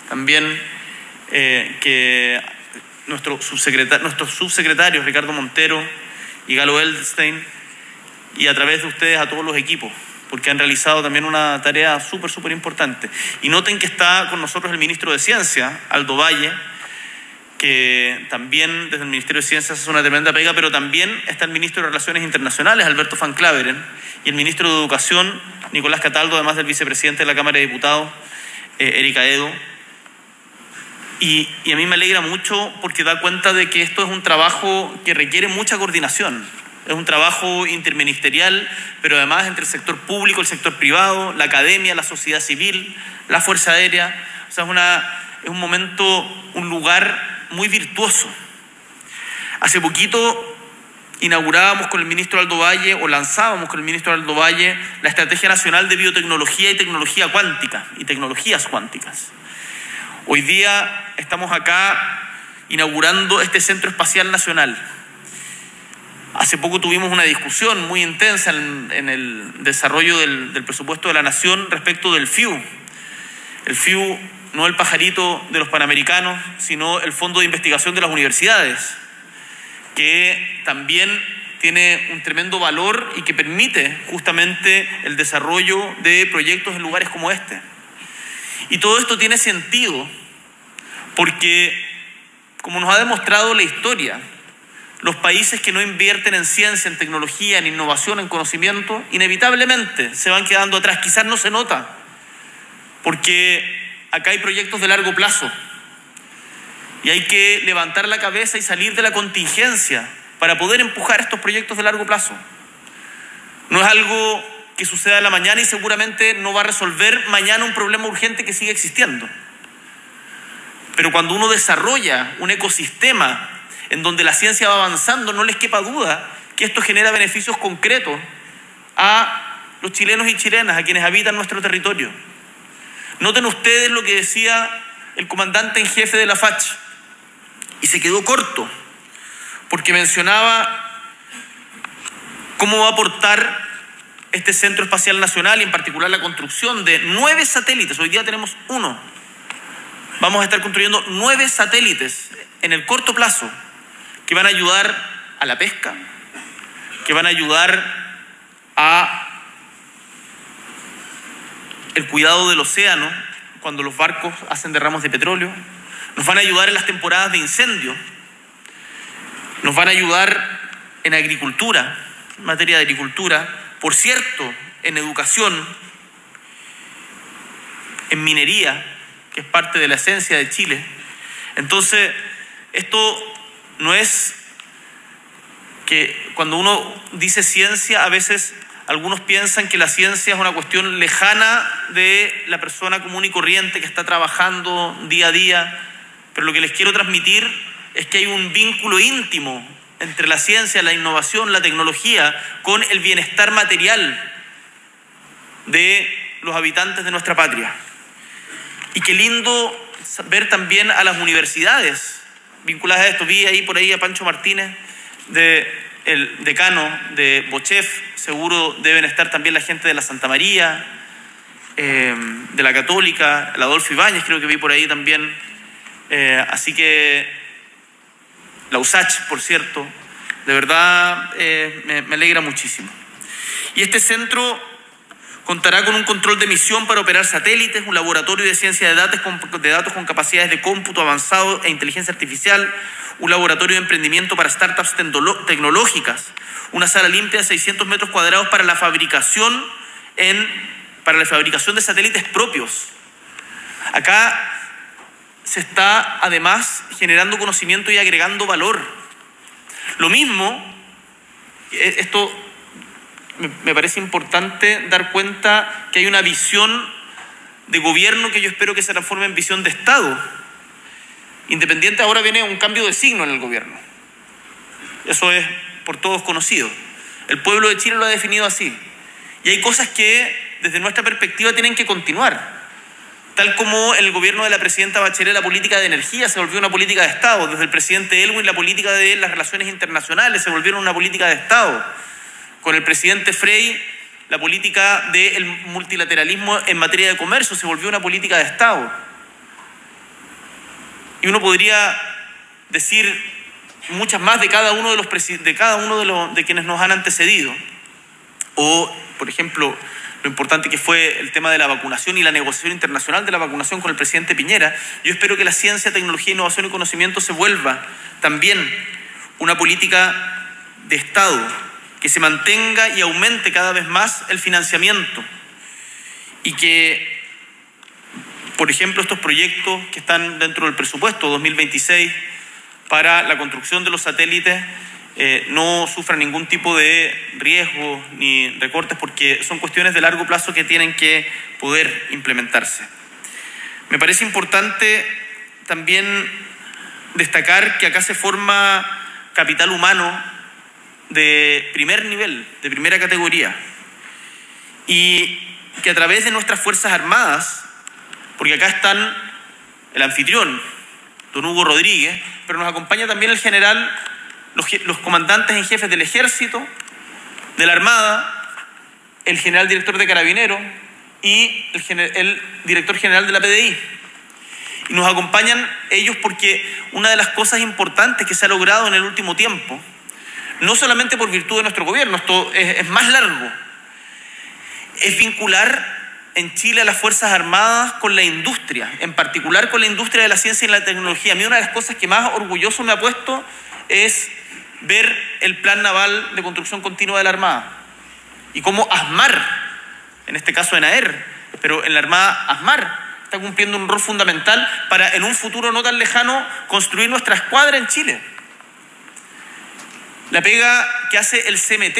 también que nuestros subsecretarios Ricardo Montero y Galo Eldstein, y a través de ustedes a todos los equipos, porque han realizado también una tarea súper importante. Y noten que está con nosotros el ministro de Ciencia, Aldo Valle, que también desde el Ministerio de Ciencia hace una tremenda pega, pero también está el ministro de Relaciones Internacionales, Alberto Van Claveren, y el ministro de Educación, Nicolás Cataldo, además del vicepresidente de la Cámara de Diputados, Erika Edo. Y a mí me alegra mucho porque da cuenta de que esto es un trabajo que requiere mucha coordinación. Es un trabajo interministerial, pero además entre el sector público, el sector privado, la academia, la sociedad civil, la Fuerza Aérea. O sea, es un momento, un lugar muy virtuoso. Hace poquito inaugurábamos con el ministro Aldo Valle, o lanzábamos con el ministro Aldo Valle, la Estrategia Nacional de Biotecnología y Tecnología Cuántica, y Tecnologías Cuánticas. Hoy día estamos acá inaugurando este Centro Espacial Nacional. Hace poco tuvimos una discusión muy intensa en el desarrollo del presupuesto de la Nación respecto del FIU. El FIU, no el pajarito de los Panamericanos, sino el Fondo de Investigación de las Universidades, que también tiene un tremendo valor y que permite justamente el desarrollo de proyectos en lugares como este. Y todo esto tiene sentido porque, como nos ha demostrado la historia, los países que no invierten en ciencia, en tecnología, en innovación, en conocimiento, inevitablemente se van quedando atrás. Quizás no se nota, porque acá hay proyectos de largo plazo y hay que levantar la cabeza y salir de la contingencia para poder empujar estos proyectos de largo plazo. No es algo que suceda a la mañana y seguramente no va a resolver mañana un problema urgente que sigue existiendo. Pero cuando uno desarrolla un ecosistema en donde la ciencia va avanzando, no les quepa duda que esto genera beneficios concretos a los chilenos y chilenas, a quienes habitan nuestro territorio. Noten ustedes lo que decía el comandante en jefe de la FACH, y se quedó corto, porque mencionaba cómo va a aportar este Centro Espacial Nacional, y en particular la construcción de 9 satélites. Hoy día tenemos 1. Vamos a estar construyendo 9 satélites en el corto plazo que van a ayudar a la pesca, que van a ayudar a el cuidado del océano cuando los barcos hacen derrames de petróleo, nos van a ayudar en las temporadas de incendio, nos van a ayudar en agricultura, en materia de agricultura, por cierto, en educación, en minería, que es parte de la esencia de Chile. Entonces, esto no es que cuando uno dice ciencia, a veces algunos piensan que la ciencia es una cuestión lejana de la persona común y corriente que está trabajando día a día, pero lo que les quiero transmitir es que hay un vínculo íntimo entre la ciencia, la innovación, la tecnología, con el bienestar material de los habitantes de nuestra patria. Y qué lindo ver también a las universidades vinculadas a esto. Vi ahí por ahí a Pancho Martínez, el decano de Bochef, seguro deben estar también la gente de la Santa María, de la Católica, el Adolfo Ibáñez creo que vi por ahí también, así que la USACH, por cierto, de verdad me alegra muchísimo. Y este centro contará con un control de emisión para operar satélites, un laboratorio de ciencia de datos con capacidades de cómputo avanzado e inteligencia artificial, un laboratorio de emprendimiento para startups tecnológicas, una sala limpia de 600 metros cuadrados para la fabricación de satélites propios. Acá se está además generando conocimiento y agregando valor. Lo mismo, esto me parece importante dar cuenta que hay una visión de gobierno que yo espero que se transforme en visión de Estado. Independiente, ahora viene un cambio de signo en el gobierno. Eso es por todos conocido. El pueblo de Chile lo ha definido así. Y hay cosas que, desde nuestra perspectiva, tienen que continuar. Tal como el gobierno de la presidenta Bachelet, la política de energía se volvió una política de Estado. Desde el presidente Elwin, la política de las relaciones internacionales se volvieron una política de Estado. Con el presidente Frey, la política del multilateralismo en materia de comercio se volvió una política de Estado. Y uno podría decir muchas más de cada uno de quienes nos han antecedido. O, por ejemplo, lo importante que fue el tema de la vacunación y la negociación internacional de la vacunación con el presidente Piñera. Yo espero que la ciencia, tecnología, innovación y conocimiento se vuelva también una política de Estado, que se mantenga y aumente cada vez más el financiamiento y que, por ejemplo, estos proyectos que están dentro del presupuesto 2026 para la construcción de los satélites no sufran ningún tipo de riesgo ni recortes, porque son cuestiones de largo plazo que tienen que poder implementarse. Me parece importante también destacar que acá se forma capital humano de primer nivel, de primera categoría, y que a través de nuestras Fuerzas Armadas, porque acá están el anfitrión, don Hugo Rodríguez, pero nos acompaña también el general, los comandantes en jefes del Ejército, de la Armada, el general director de Carabineros y el director general de la PDI. Y nos acompañan ellos porque una de las cosas importantes que se ha logrado en el último tiempo, no solamente por virtud de nuestro gobierno, esto es más largo, es vincular en Chile a las Fuerzas Armadas con la industria, en particular con la industria de la ciencia y la tecnología. A mí una de las cosas que más orgulloso me ha puesto es ver el Plan Naval de Construcción Continua de la Armada y cómo ASMAR, en este caso ENAER, pero en la Armada ASMAR, está cumpliendo un rol fundamental para en un futuro no tan lejano construir nuestra escuadra en Chile. La pega que hace el CMT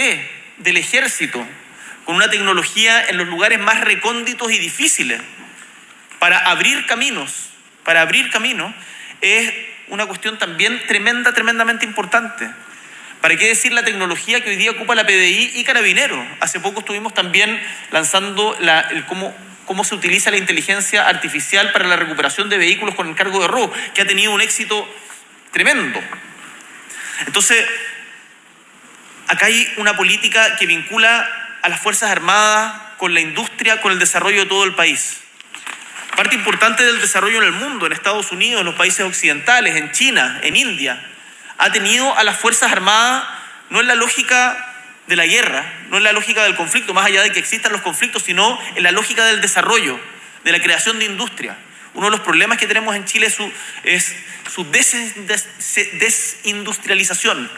del Ejército con una tecnología en los lugares más recónditos y difíciles para abrir caminos, es una cuestión también tremendamente importante. ¿Para qué decir la tecnología que hoy día ocupa la PDI y Carabineros? Hace poco estuvimos también lanzando cómo se utiliza la inteligencia artificial para la recuperación de vehículos con encargo de robo, que ha tenido un éxito tremendo. Entonces, acá hay una política que vincula a las Fuerzas Armadas con la industria, con el desarrollo de todo el país. Parte importante del desarrollo en el mundo, en Estados Unidos, en los países occidentales, en China, en India, ha tenido a las Fuerzas Armadas no en la lógica de la guerra, no en la lógica del conflicto, más allá de que existan los conflictos, sino en la lógica del desarrollo, de la creación de industria. Uno de los problemas que tenemos en Chile es su desindustrialización.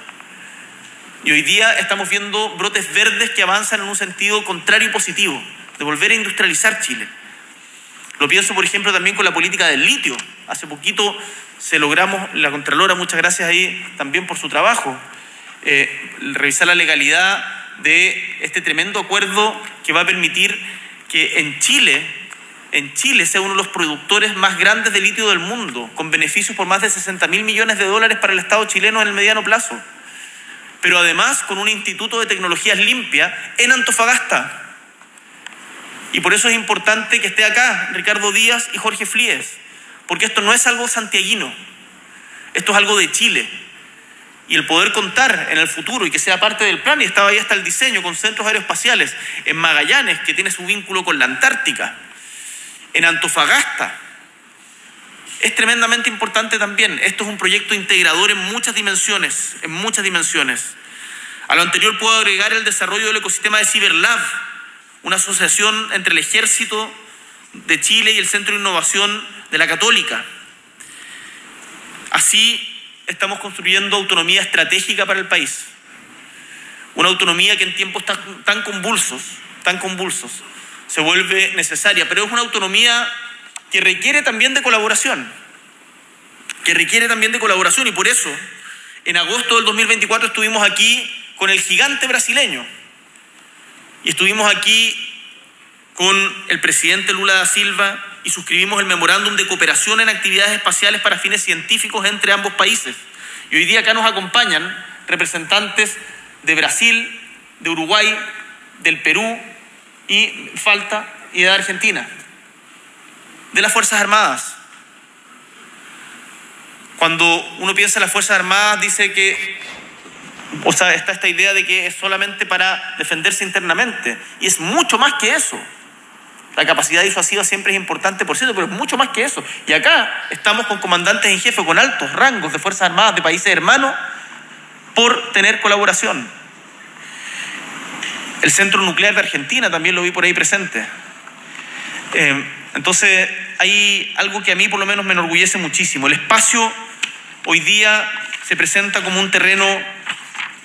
Y hoy día estamos viendo brotes verdes que avanzan en un sentido contrario y positivo, de volver a industrializar Chile. Lo pienso, por ejemplo, también con la política del litio. Hace poquito logramos, la Contralora, muchas gracias ahí también por su trabajo, revisar la legalidad de este tremendo acuerdo que va a permitir que en Chile sea uno de los productores más grandes de litio del mundo, con beneficios por más de 60.000 millones de dólares para el Estado chileno en el mediano plazo. Pero además con un instituto de tecnologías limpias en Antofagasta. Y por eso es importante que esté acá Ricardo Díaz y Jorge Flies, porque esto no es algo santiaguino, esto es algo de Chile. Y el poder contar en el futuro y que sea parte del plan, y estaba ahí hasta el diseño, con centros aeroespaciales en Magallanes, que tiene su vínculo con la Antártica, en Antofagasta, es tremendamente importante también. Esto es un proyecto integrador en muchas dimensiones, A lo anterior puedo agregar el desarrollo del ecosistema de CiberLab, una asociación entre el Ejército de Chile y el Centro de Innovación de la Católica. Así estamos construyendo autonomía estratégica para el país. Una autonomía que en tiempos tan convulsos, se vuelve necesaria, pero es una autonomía que requiere también de colaboración, y por eso en agosto del 2024 estuvimos aquí con el gigante brasileño y estuvimos aquí con el presidente Lula da Silva y suscribimos el memorándum de cooperación en actividades espaciales para fines científicos entre ambos países. Y hoy día acá nos acompañan representantes de Brasil, de Uruguay, del Perú y de Argentina, de las Fuerzas Armadas. Cuando uno piensa en las Fuerzas Armadas, dice que, está esta idea de que es solamente para defenderse internamente, y es mucho más que eso. La capacidad disuasiva siempre es importante, por cierto, pero es mucho más que eso. Y acá estamos con comandantes en jefe, con altos rangos de Fuerzas Armadas de países hermanos, por tener colaboración. El Centro Nuclear de Argentina también lo vi por ahí presente. Entonces, hay algo que a mí por lo menos me enorgullece muchísimo. El espacio hoy día se presenta como un terreno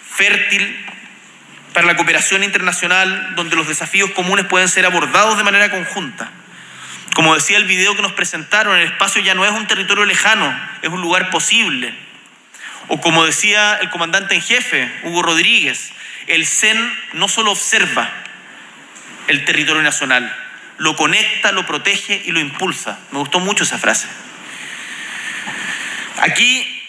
fértil para la cooperación internacional, donde los desafíos comunes pueden ser abordados de manera conjunta. Como decía el video que nos presentaron, el espacio ya no es un territorio lejano, es un lugar posible. O como decía el comandante en jefe, Hugo Rodríguez, el CEN no solo observa el territorio nacional, lo conecta, lo protege y lo impulsa. Me gustó mucho esa frase. Aquí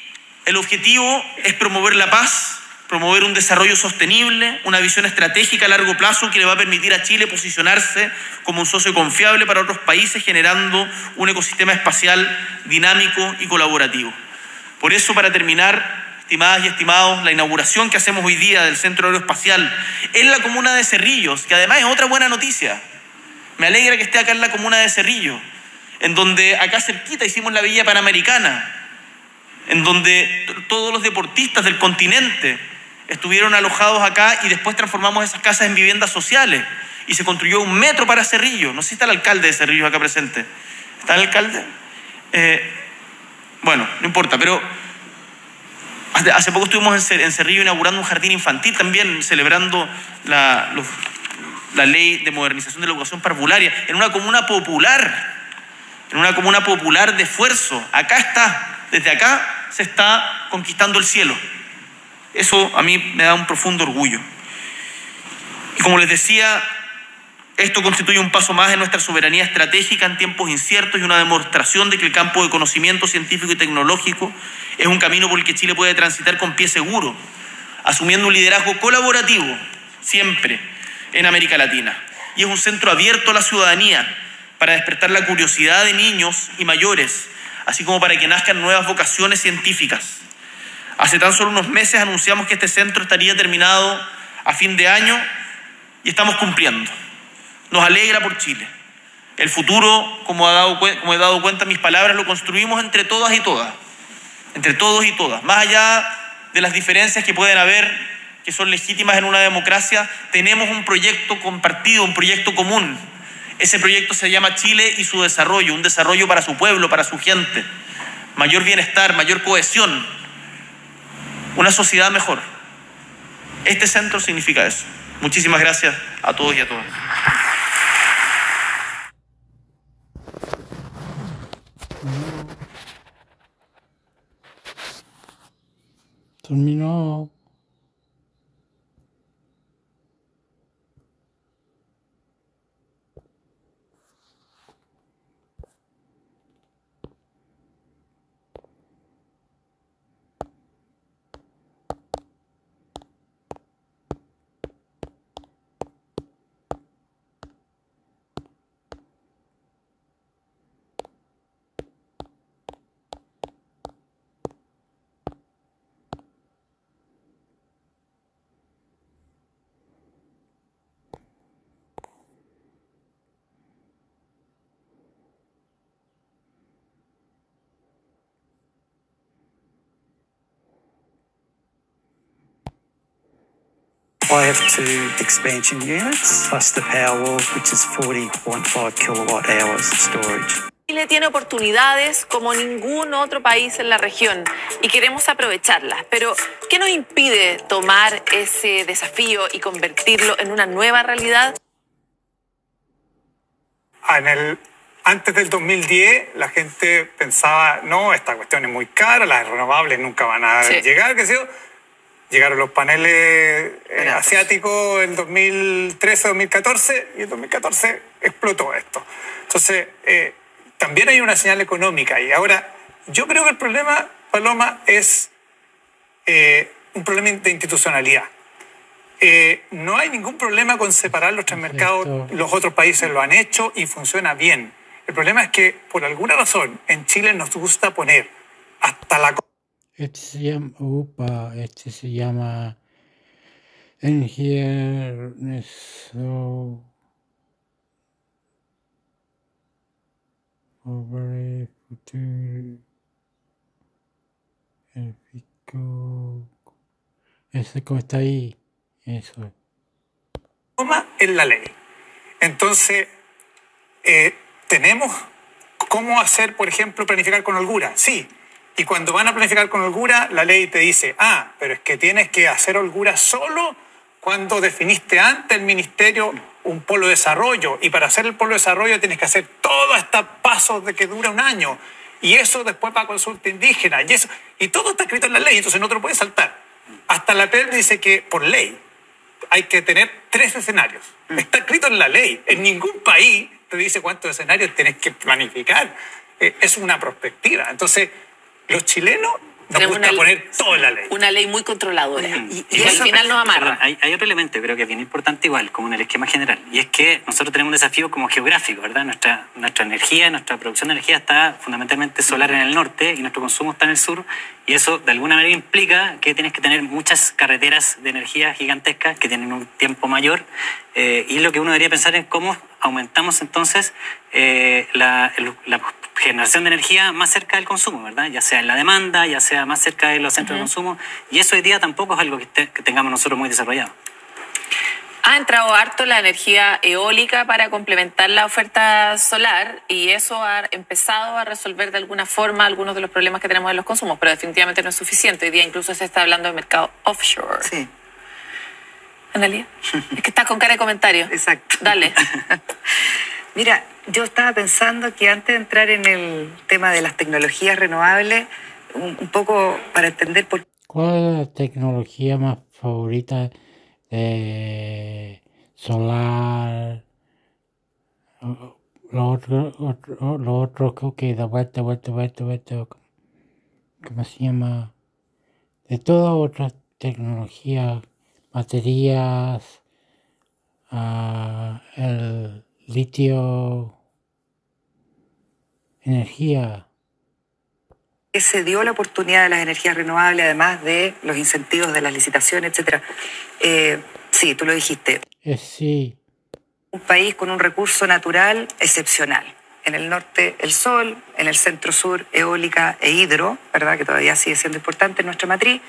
el objetivo es promover la paz, promover un desarrollo sostenible, una visión estratégica a largo plazo que le va a permitir a Chile posicionarse como un socio confiable para otros países, generando un ecosistema espacial dinámico y colaborativo. Por eso, para terminar, estimadas y estimados, la inauguración que hacemos hoy día del Centro Aeroespacial en la comuna de Cerrillos, que además es otra buena noticia. Me alegra que esté acá en la comuna de Cerrillos, en donde acá cerquita hicimos la Villa Panamericana, en donde todos los deportistas del continente estuvieron alojados acá, y después transformamos esas casas en viviendas sociales y se construyó un metro para Cerrillos. No sé si está el alcalde de Cerrillos acá presente. ¿Está el alcalde? Bueno, no importa, pero hace poco estuvimos en Cerrillos inaugurando un jardín infantil, también celebrando la ley de modernización de la educación parvularia en una comuna popular, de esfuerzo. Acá está, desde acá se está conquistando el cielo. Eso a mí me da un profundo orgullo. Y como les decía, esto constituye un paso más en nuestra soberanía estratégica en tiempos inciertos y una demostración de que el campo de conocimiento científico y tecnológico es un camino por el que Chile puede transitar con pie seguro, asumiendo un liderazgo colaborativo siempre en América Latina. Y es un centro abierto a la ciudadanía para despertar la curiosidad de niños y mayores, así como para que nazcan nuevas vocaciones científicas. Hace tan solo unos meses anunciamos que este centro estaría terminado a fin de año y estamos cumpliendo. Nos alegra por Chile. El futuro, como he dado cuenta en mis palabras, lo construimos entre todas y todas, entre todos y todas, más allá de las diferencias que pueden haber que son legítimas en una democracia, tenemos un proyecto compartido, un proyecto común. Ese proyecto se llama Chile y su desarrollo, un desarrollo para su pueblo, para su gente. Mayor bienestar, mayor cohesión, una sociedad mejor. Este centro significa eso. Muchísimas gracias a todos y a todas. Terminó. I have 2 expansion units plus the Powerwall, which is 40.5 kilowatt hours of storage. Chile tiene oportunidades como ningún otro país en la región y queremos aprovecharlas. Pero, ¿qué nos impide tomar ese desafío y convertirlo en una nueva realidad? Antes del 2010, la gente pensaba, no, esta cuestión es muy cara, las renovables nunca van a llegar, qué sé yo. Llegaron los paneles asiáticos en 2013-2014 y en 2014 explotó esto. Entonces, también hay una señal económica. Y ahora, yo creo que el problema, Paloma, es un problema de institucionalidad. No hay ningún problema con separar los 3 mercados. Los otros países lo han hecho y funciona bien. El problema es que, por alguna razón, en Chile nos gusta poner hasta la... Este se llama energía sobre futuro ese como está ahí, eso en la ley. Entonces tenemos cómo hacer, por ejemplo, planificar con holgura, sí. Y cuando van a planificar con holgura, la ley te dice, pero es que tienes que hacer holgura solo cuando definiste ante el ministerio un polo de desarrollo. Y para hacer el polo de desarrollo tienes que hacer todos estos pasos de que dura 1 año. Y eso después va a consulta indígena. Y todo está escrito en la ley, entonces no te lo puedes saltar. Hasta la PEP dice que por ley hay que tener 3 escenarios. Está escrito en la ley. En ningún país te dice cuántos escenarios tienes que planificar. Es una perspectiva. Entonces, los chilenos nos gusta poner todo en la ley. Una ley muy controladora. Y al final nos amarra. Hay otro elemento que creo que es bien importante igual, como en el esquema general. Y es que nosotros tenemos un desafío como geográfico, ¿verdad? Nuestra energía, nuestra producción de energía está fundamentalmente solar en el norte y nuestro consumo está en el sur. Y eso de alguna manera implica que tienes que tener muchas carreteras de energía gigantescas que tienen un tiempo mayor. Y lo que uno debería pensar es cómo aumentamos entonces la generación de energía más cerca del consumo, ¿verdad? Ya sea en la demanda, ya sea más cerca de los centros de consumo. Y eso hoy día tampoco es algo que tengamos nosotros muy desarrollado. Ha entrado harto la energía eólica para complementar la oferta solar y eso ha empezado a resolver de alguna forma algunos de los problemas que tenemos en los consumos, pero definitivamente no es suficiente. Hoy día incluso se está hablando del mercado offshore. Sí. ¿Analía? Es que estás con cara de comentario. Exacto. Dale. Mira, yo estaba pensando que antes de entrar en el tema de las tecnologías renovables, un poco para entender por qué... ¿Cuál es la tecnología más favorita de solar? Lo otro creo que de vuelta, ¿cómo se llama? De todas otras tecnologías, baterías, el litio, energía. Se dio la oportunidad de las energías renovables, además de los incentivos de las licitaciones, etcétera. Sí, tú lo dijiste. Sí. Un país con un recurso natural excepcional. En el norte, el sol, en el centro sur, eólica e hidro, ¿verdad? Que todavía sigue siendo importante en nuestra matriz.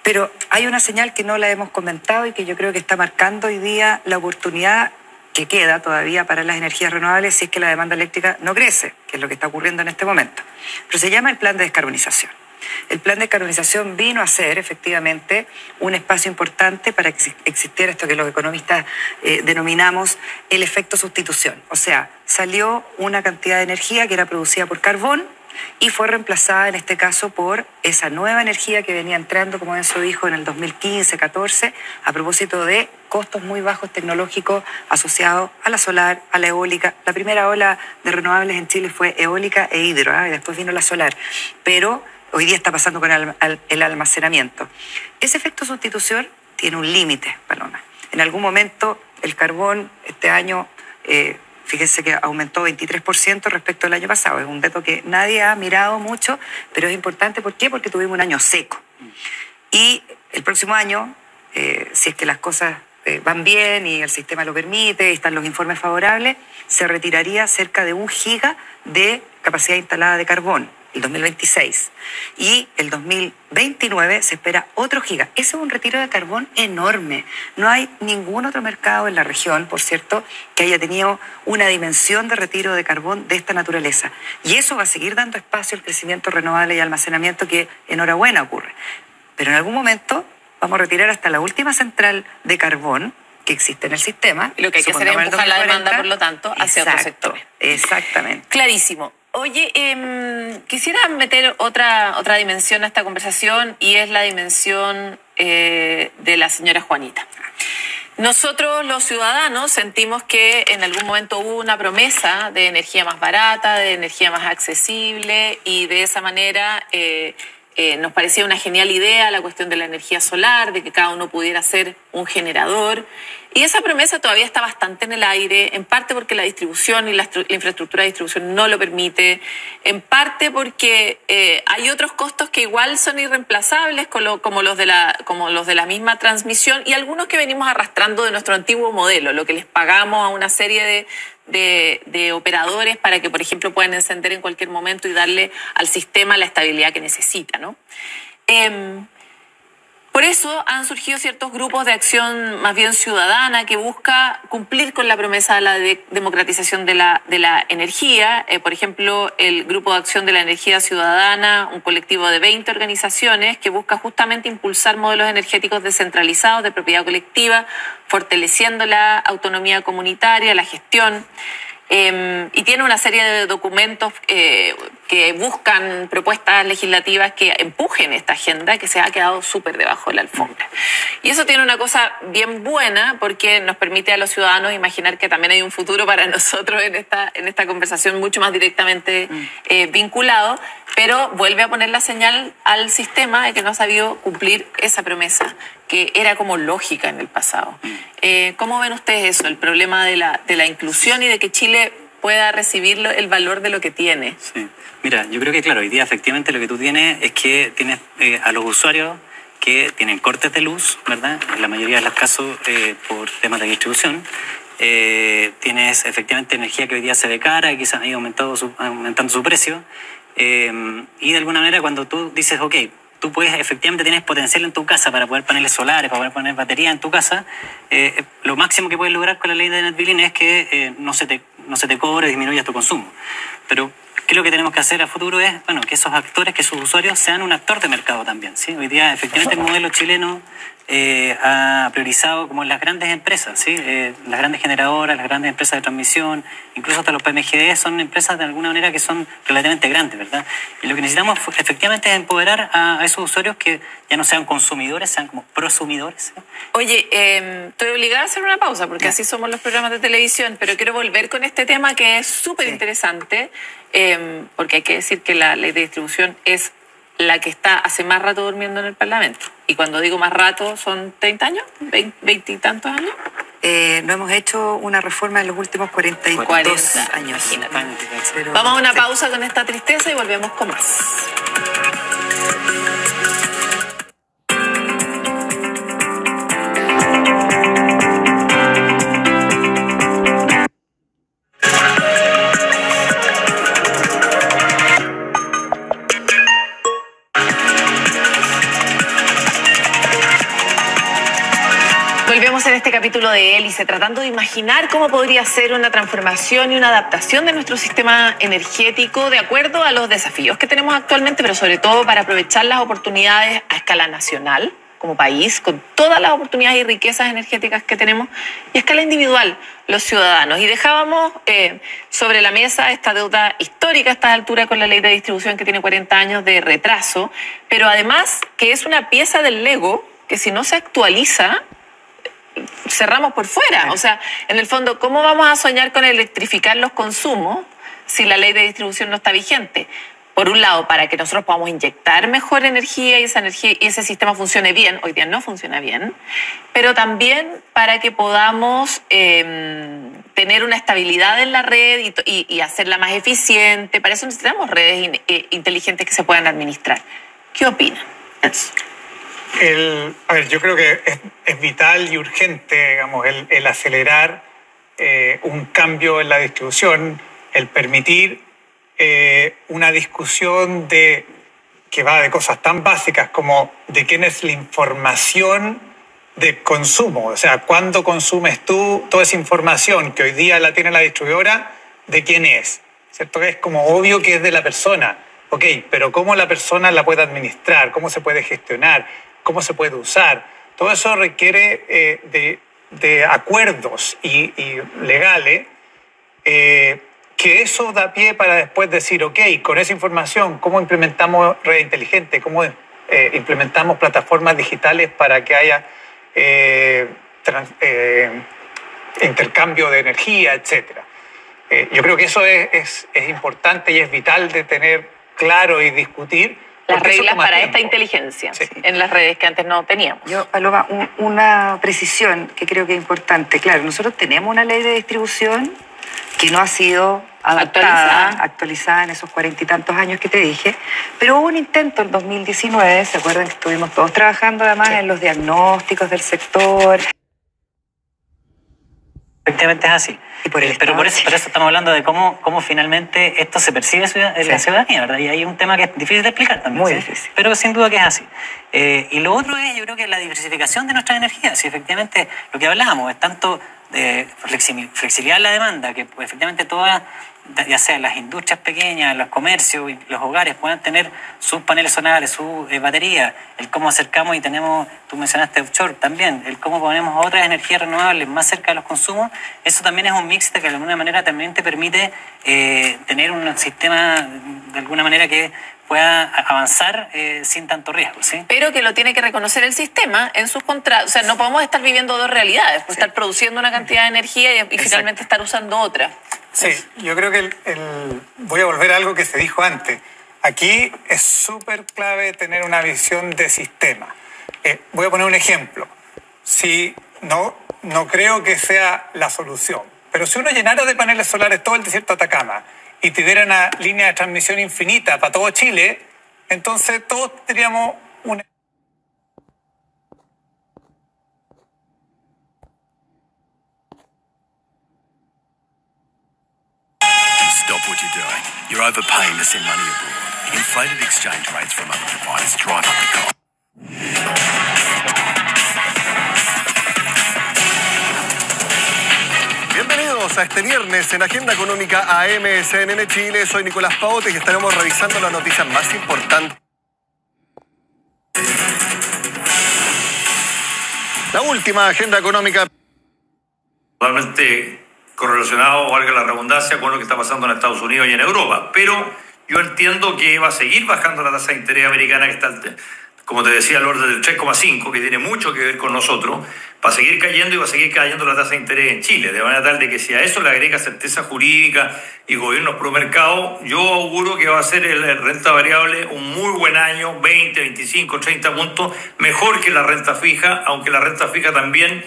Pero hay una señal que no la hemos comentado y que yo creo que está marcando hoy día la oportunidad que queda todavía para las energías renovables si es que la demanda eléctrica no crece, que es lo que está ocurriendo en este momento. Pero se llama el plan de descarbonización. El plan de descarbonización vino a ser efectivamente un espacio importante para que existiera esto que los economistas denominamos el efecto sustitución. O sea, salió una cantidad de energía que era producida por carbón y fue reemplazada en este caso por esa nueva energía que venía entrando, como Enzo dijo, en el 2015-14, a propósito de costos muy bajos tecnológicos asociados a la solar, a la eólica. La primera ola de renovables en Chile fue eólica e hidro, y después vino la solar. Pero hoy día está pasando con el almacenamiento. Ese efecto sustitución tiene un límite, Paloma. En algún momento el carbón este año... fíjense que aumentó 23% respecto al año pasado. Es un dato que nadie ha mirado mucho, pero es importante. ¿Por qué? Porque tuvimos un año seco. Y el próximo año, si es que las cosas van bien y el sistema lo permite y están los informes favorables, se retiraría cerca de 1 giga de capacidad instalada de carbón, el 2026. Y el 2029 se espera otro giga. Ese es un retiro de carbón enorme. No hay ningún otro mercado en la región, por cierto, que haya tenido una dimensión de retiro de carbón de esta naturaleza. Y eso va a seguir dando espacio al crecimiento renovable y almacenamiento que, enhorabuena, ocurre. Pero en algún momento vamos a retirar hasta la última central de carbón que existe en el sistema. Lo que hay que hacer es empujar la demanda, por lo tanto, hacia otros sectores. Exactamente. Clarísimo. Oye, quisiera meter otra dimensión a esta conversación y es la dimensión de la señora Juanita. Nosotros los ciudadanos sentimos que en algún momento hubo una promesa de energía más barata, de energía más accesible y de esa manera nos parecía una genial idea la cuestión de la energía solar, de que cada uno pudiera ser un generador. Y esa promesa todavía está bastante en el aire, en parte porque la distribución y la infraestructura de distribución no lo permite, en parte porque hay otros costos que igual son irreemplazables, como los de la misma transmisión, y algunos que venimos arrastrando de nuestro antiguo modelo, lo que les pagamos a una serie de operadores para que, por ejemplo, puedan encender en cualquier momento y darle al sistema la estabilidad que necesita, ¿no? Por eso han surgido ciertos grupos de acción más bien ciudadana que busca cumplir con la promesa de la democratización de la energía. Por ejemplo, el Grupo de Acción de la Energía Ciudadana, un colectivo de 20 organizaciones que busca justamente impulsar modelos energéticos descentralizados de propiedad colectiva, fortaleciendo la autonomía comunitaria, la gestión. Y tiene una serie de documentos que buscan propuestas legislativas que empujen esta agenda que se ha quedado súper debajo de la alfombra. Y eso tiene una cosa bien buena porque nos permite a los ciudadanos imaginar que también hay un futuro para nosotros en esta conversación mucho más directamente vinculado, pero vuelve a poner la señal al sistema de que no ha sabido cumplir esa promesa que era como lógica en el pasado. ¿Cómo ven ustedes eso, el problema de la inclusión y de que Chile pueda recibir el valor de lo que tiene? Sí. Mira, yo creo que claro, hoy día efectivamente lo que tú tienes es que tienes a los usuarios que tienen cortes de luz, ¿verdad? En la mayoría de los casos por temas de distribución. Tienes efectivamente energía que hoy día se ve cara y quizás ha ido aumentando su precio. Y de alguna manera cuando tú dices, ok, tú puedes, efectivamente tienes potencial en tu casa para poder paneles solares, para poder poner batería en tu casa, lo máximo que puedes lograr con la ley de Net Billing es que no se te cobre, disminuya tu consumo. Pero ¿qué es lo que tenemos que hacer a futuro? Es que esos actores, que sus usuarios sean un actor de mercado también, ¿sí? Hoy día efectivamente el modelo chileno ha priorizado como las grandes empresas, ¿sí? Las grandes generadoras, las grandes empresas de transmisión, incluso hasta los PMGD son empresas de alguna manera que son relativamente grandes, ¿verdad? Y lo que necesitamos efectivamente es empoderar a esos usuarios que ya no sean consumidores, sean como prosumidores, ¿sí? Oye, estoy obligada a hacer una pausa porque así somos los programas de televisión, pero quiero volver con este tema que es súper interesante, porque hay que decir que la ley de distribución es la que está hace más rato durmiendo en el Parlamento. Y cuando digo más rato, ¿son 30 años? ¿20 y tantos años? No hemos hecho una reforma en los últimos 42 años. Pero, vamos a una pausa con esta tristeza y volvemos con más. Volvemos en este capítulo de Hélice, tratando de imaginar cómo podría ser una transformación y una adaptación de nuestro sistema energético de acuerdo a los desafíos que tenemos actualmente, pero sobre todo para aprovechar las oportunidades a escala nacional, como país, con todas las oportunidades y riquezas energéticas que tenemos, y a escala individual, los ciudadanos. Y dejábamos sobre la mesa esta deuda histórica a estas alturas con la ley de distribución que tiene 40 años de retraso, pero además que es una pieza del Lego que si no se actualiza, cerramos por fuera. O sea, en el fondo, ¿cómo vamos a soñar con electrificar los consumos si la ley de distribución no está vigente? Por un lado, para que nosotros podamos inyectar mejor energía y ese sistema funcione bien, hoy día no funciona bien, pero también para que podamos tener una estabilidad en la red y hacerla más eficiente. Para eso necesitamos redes inteligentes que se puedan administrar. ¿Qué opinan? Yo creo que es vital y urgente, digamos, el acelerar un cambio en la distribución, el permitir una discusión que va de cosas tan básicas como de quién es la información de consumo. O sea, ¿cuándo consumes tú toda esa información que hoy día la tiene la distribuidora? ¿De quién es? ¿Cierto? Que es como obvio que es de la persona. Ok, pero ¿cómo la persona la puede administrar? ¿Cómo se puede gestionar? ¿Cómo se puede usar? Todo eso requiere de acuerdos y legales que eso da pie para después decir, ok, con esa información, ¿cómo implementamos red inteligente? ¿Cómo implementamos plataformas digitales para que haya intercambio de energía, etcétera? Yo creo que eso es importante y es vital de tener claro y discutir. Las reglas para esta inteligencia en las redes que antes no teníamos. Yo, Paloma, una precisión que creo que es importante. Claro, nosotros tenemos una ley de distribución que no ha sido actualizada en esos 40 y tantos años que te dije, pero hubo un intento en 2019, ¿se acuerdan que estuvimos todos trabajando además en los diagnósticos del sector? Efectivamente es así. Pero por eso estamos hablando de cómo finalmente esto se percibe en la ciudadanía, ¿verdad? Y hay un tema que es difícil de explicar también. Muy difícil. Pero sin duda que es así. Y lo otro es, yo creo que la diversificación de nuestras energías. Si efectivamente lo que hablábamos es tanto de flexibilidad en la demanda, que pues, efectivamente todas, ya sea las industrias pequeñas, los comercios y los hogares puedan tener sus paneles solares, sus baterías, el cómo acercamos y tenemos, tú mencionaste offshore también, el cómo ponemos otras energías renovables más cerca de los consumos, eso también es un mix que de alguna manera también te permite tener un sistema de alguna manera que pueda avanzar sin tanto riesgo, ¿sí? Pero que lo tiene que reconocer el sistema en sus contratos. O sea, no podemos estar viviendo dos realidades, estar produciendo una cantidad de energía y finalmente estar usando otra. Sí, yo creo que voy a volver a algo que se dijo antes. Aquí es súper clave tener una visión de sistema. Voy a poner un ejemplo. Si no creo que sea la solución, pero si uno llenara de paneles solares todo el desierto de Atacama y tuviera una línea de transmisión infinita para todo Chile, entonces todos tendríamos una... Stop what you're doing. You're overpaying to send money abroad. Inflated exchange rates from other providers drive up the cost. Bienvenidos a este viernes en Agenda Económica AM CNN Chile. Soy Nicolás Paote y estaremos revisando las noticias más importantes. La última Agenda Económica. Totalmente correlacionado, valga la redundancia, con lo que está pasando en Estados Unidos y en Europa. Pero yo entiendo que va a seguir bajando la tasa de interés americana, que está, como te decía, al orden del 3,5, que tiene mucho que ver con nosotros. Va a seguir cayendo y va a seguir cayendo la tasa de interés en Chile, de manera tal de que si a eso le agrega certeza jurídica y gobiernos pro mercado, yo auguro que va a ser el renta variable un muy buen año, 20, 25, 30 puntos, mejor que la renta fija, aunque la renta fija también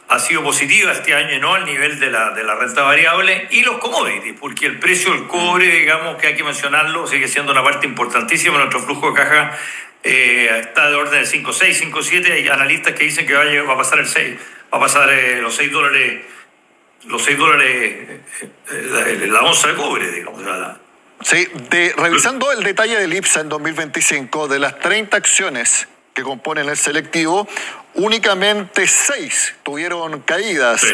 ha sido positiva este año, no al nivel de la renta variable, y los commodities, porque el precio del cobre, digamos que hay que mencionarlo, sigue siendo una parte importantísima de nuestro flujo de caja. Está de orden de 5.6, 5.7. Hay analistas que dicen que va a pasar el 6, va a pasar los $6, la onza de cobre, digamos. Sí, revisando el detalle del IPSA en 2025, de las 30 acciones que componen el selectivo, únicamente 6 tuvieron caídas,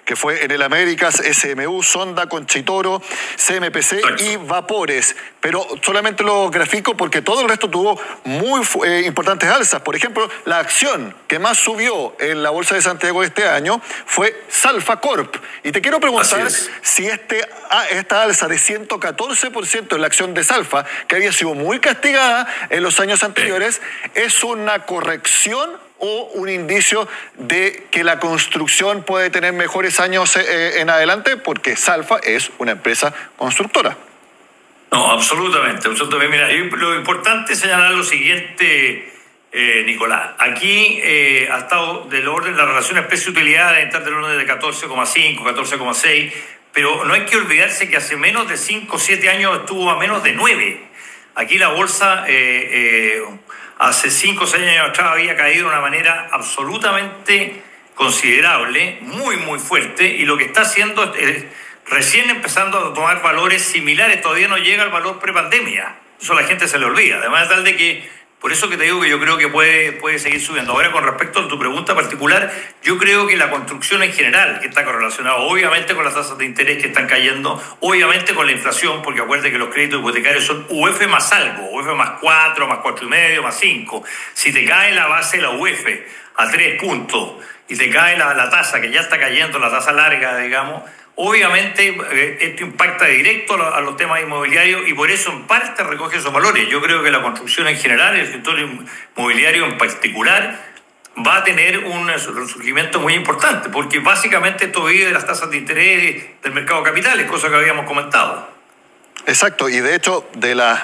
que fue en el Américas, SMU, Sonda, Conchitoro, CMPC y Vapores. Pero solamente lo grafico porque todo el resto tuvo muy importantes alzas. Por ejemplo, la acción que más subió en la Bolsa de Santiago este año fue Salfa Corp. Y te quiero preguntar si esta alza de 114% en la acción de Salfa, que había sido muy castigada en los años anteriores, es una corrección o un indicio de que la construcción puede tener mejores años en adelante, porque Salfa es una empresa constructora. No, absolutamente. Mira, lo importante es señalar lo siguiente, Nicolás. Aquí ha estado del orden, la relación precio-utilidad debe estar del orden de 14,5, 14,6, pero no hay que olvidarse que hace menos de 5 o 7 años estuvo a menos de 9. Aquí la bolsa hace 5 o 6 años atrás había caído de una manera absolutamente considerable, muy, muy fuerte, y lo que está haciendo es recién empezando a tomar valores similares, todavía no llega al valor prepandemia. Eso a la gente se le olvida. Además, tal de que, por eso que te digo que yo creo que puede seguir subiendo. Ahora, con respecto a tu pregunta particular, yo creo que la construcción en general, que está correlacionada obviamente con las tasas de interés que están cayendo, obviamente con la inflación, porque acuérdate que los créditos hipotecarios son UF más algo, UF más 4, más 4,5, más 5. Si te cae la base de la UF a 3 puntos y te cae la tasa, que ya está cayendo, la tasa larga, digamos, obviamente esto impacta directo a los temas inmobiliarios y por eso en parte recoge esos valores. Yo creo que la construcción en general, el sector inmobiliario en particular, va a tener un resurgimiento muy importante, porque básicamente esto vive de las tasas de interés del mercado de capitales, cosa que habíamos comentado. Exacto, y de hecho de las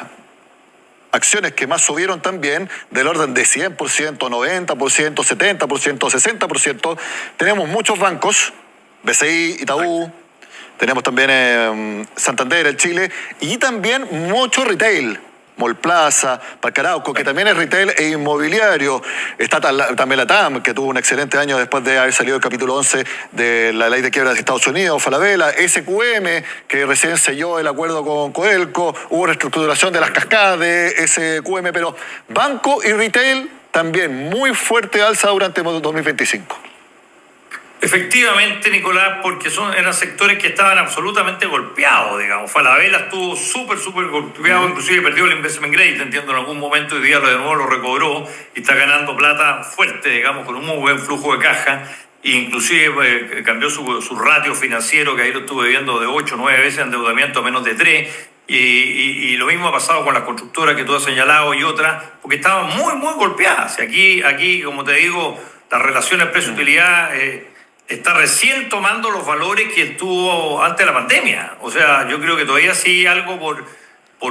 acciones que más subieron también, del orden de 100%, 90%, 70%, 60%, tenemos muchos bancos, BCI, Itaú, tenemos también Santander, el Chile, y también mucho retail, Mallplaza, Parque Arauco, que también es retail e inmobiliario. Está también la TAM, que tuvo un excelente año después de haber salido el capítulo 11 de la ley de quiebras de Estados Unidos, Falabella, SQM, que recién selló el acuerdo con Codelco, hubo reestructuración de las cascadas de SQM, pero banco y retail también muy fuerte alza durante 2025. Efectivamente, Nicolás, porque eran sectores que estaban absolutamente golpeados, digamos. Falabella estuvo súper golpeado, inclusive perdió el investment grade, entiendo, en algún momento, hoy día de nuevo lo recobró y está ganando plata fuerte, digamos, con un muy buen flujo de caja, e inclusive cambió su ratio financiero, que ahí lo estuve viendo de 8 o 9 veces endeudamiento a menos de 3, y lo mismo ha pasado con las constructoras que tú has señalado y otras, porque estaban muy golpeadas. Aquí, como te digo, las relaciones precio-utilidad está recién tomando los valores que estuvo antes de la pandemia. O sea, yo creo que todavía sí algo por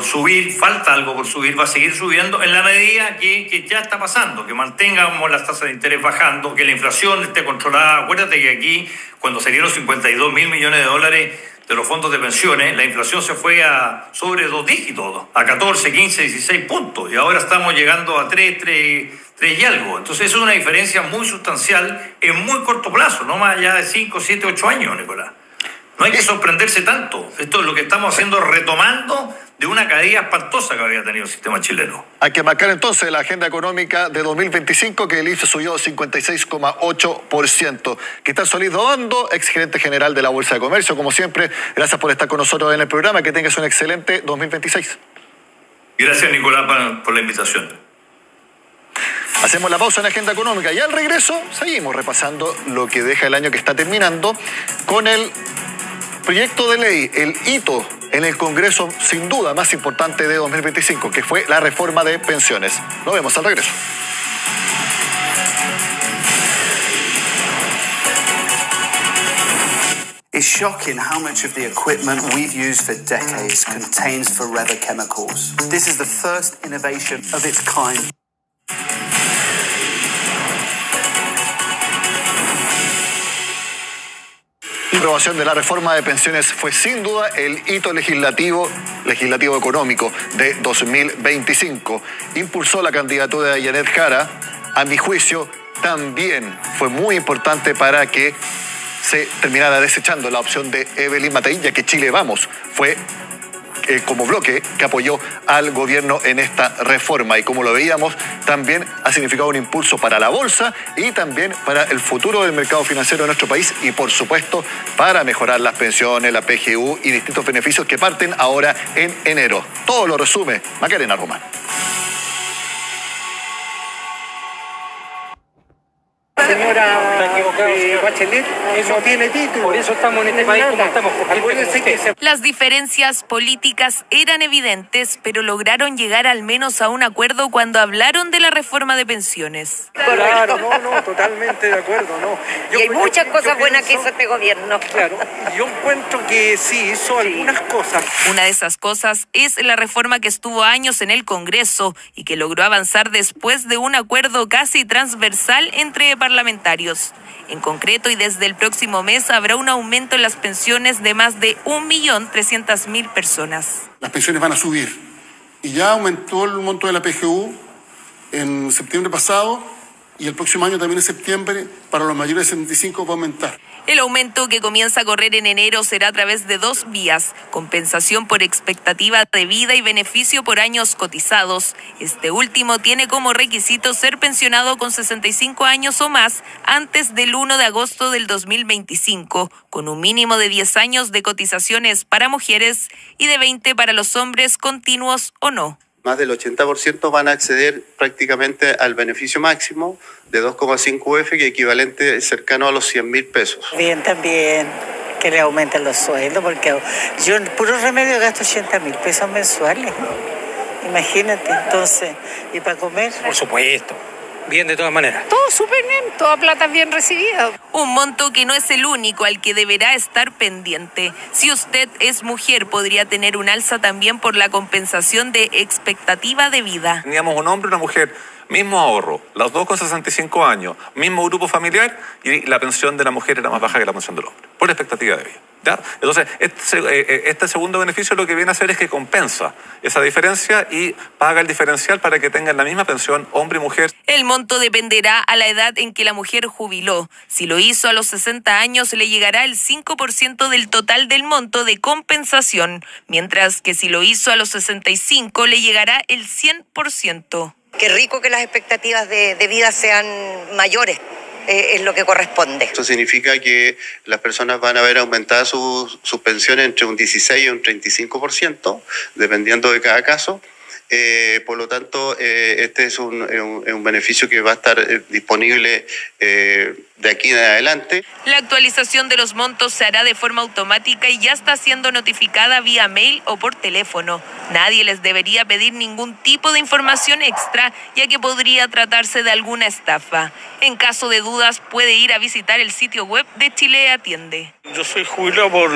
subir, falta algo por subir, va a seguir subiendo en la medida que ya está pasando, que mantengamos las tasas de interés bajando, que la inflación esté controlada. Acuérdate que aquí, cuando salieron 52 mil millones de dólares de los fondos de pensiones, la inflación se fue a sobre 2 dígitos, a 14, 15, 16 puntos, y ahora estamos llegando a 3 y algo. Entonces eso es una diferencia muy sustancial en muy corto plazo, no más allá de 5, 7, 8 años, Nicolás. No hay que sorprenderse tanto. Esto es lo que estamos haciendo, retomando de una caída espantosa que había tenido el sistema chileno. Hay que marcar entonces la agenda económica de 2025, que el IFE subió 56,8%. Cristal Solís Dobando, exgerente general de la Bolsa de Comercio, como siempre, gracias por estar con nosotros en el programa. Que tengas un excelente 2026. Gracias, Nicolás, por la invitación. Hacemos la pausa en Agenda Económica y al regreso seguimos repasando lo que deja el año que está terminando con el proyecto de ley, el hito en el Congreso sin duda más importante de 2025, que fue la reforma de pensiones. Nos vemos al regreso. It's shocking how much of the equipment we've used for decades contains forever chemicals. This is the first innovation of its kind. La aprobación de la reforma de pensiones fue sin duda el hito legislativo económico de 2025. Impulsó la candidatura de Janet Jara. A mi juicio, también fue muy importante para que se terminara desechando la opción de Evelyn Matei, ya que Chile Vamos fue como bloque que apoyó al gobierno en esta reforma. Y como lo veíamos, también ha significado un impulso para la bolsa y también para el futuro del mercado financiero de nuestro país y, por supuesto, para mejorar las pensiones, la PGU y distintos beneficios que parten ahora en enero. Todo lo resume Macarena Román. Señora Bachelet, eso tiene título. Por eso estamos en este país como estamos. Acuérdense que Las diferencias políticas eran evidentes, pero lograron llegar al menos a un acuerdo cuando hablaron de la reforma de pensiones. Claro, no, totalmente de acuerdo, no. Y hay muchas cosas buenas que hizo este gobierno. Claro, yo encuentro que sí, hizo algunas cosas. Una de esas cosas es la reforma que estuvo años en el Congreso y que logró avanzar después de un acuerdo casi transversal entre parlamentarios. En concreto, y desde el próximo mes habrá un aumento en las pensiones de más de 1.300.000 personas. Las pensiones van a subir y ya aumentó el monto de la PGU en septiembre pasado y el próximo año también en septiembre para los mayores de 75 va a aumentar. El aumento que comienza a correr en enero será a través de dos vías: compensación por expectativa de vida y beneficio por años cotizados. Este último tiene como requisito ser pensionado con 65 años o más antes del 1 de agosto del 2025, con un mínimo de 10 años de cotizaciones para mujeres y de 20 para los hombres, continuos o no. Más del 80% van a acceder prácticamente al beneficio máximo de 2,5 UF, que es equivalente cercano a los 100.000 pesos. Bien, también que le aumenten los sueldos, porque yo en puro remedio gasto 80.000 pesos mensuales. Imagínate, entonces, ¿y para comer? Por supuesto. Bien, de todas maneras. Todo súper bien, toda plata bien recibida. Un monto que no es el único al que deberá estar pendiente. Si usted es mujer, podría tener un alza también por la compensación de expectativa de vida. Teníamos un hombre y una mujer, mismo ahorro, los dos con 65 años, mismo grupo familiar, y la pensión de la mujer era más baja que la pensión del hombre, por expectativa de vida. ¿Ya? Entonces, este segundo beneficio lo que viene a hacer es que compensa esa diferencia y paga el diferencial para que tengan la misma pensión hombre y mujer. El monto dependerá a la edad en que la mujer jubiló. Si lo hizo a los 60 años, le llegará el 5% del total del monto de compensación, mientras que si lo hizo a los 65, le llegará el 100%. Qué rico que las expectativas de vida sean mayores. Es lo que corresponde. Esto significa que las personas van a ver aumentadas sus pensiones entre un 16 y un 35%, dependiendo de cada caso. Por lo tanto, este es un beneficio que va a estar disponible de aquí en adelante. La actualización de los montos se hará de forma automática y ya está siendo notificada vía mail o por teléfono. Nadie les debería pedir ningún tipo de información extra, ya que podría tratarse de alguna estafa. En caso de dudas, puede ir a visitar el sitio web de Chile Atiende. Yo soy jubilado por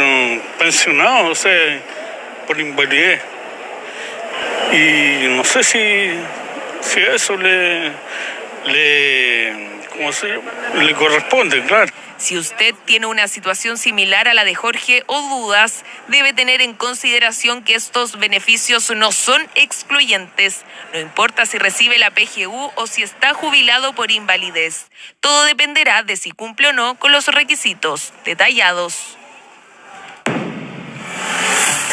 pensionado, o sea, por invalidez. Y no sé si eso le corresponde, claro. Si usted tiene una situación similar a la de Jorge o dudas, debe tener en consideración que estos beneficios no son excluyentes. No importa si recibe la PGU o si está jubilado por invalidez. Todo dependerá de si cumple o no con los requisitos detallados.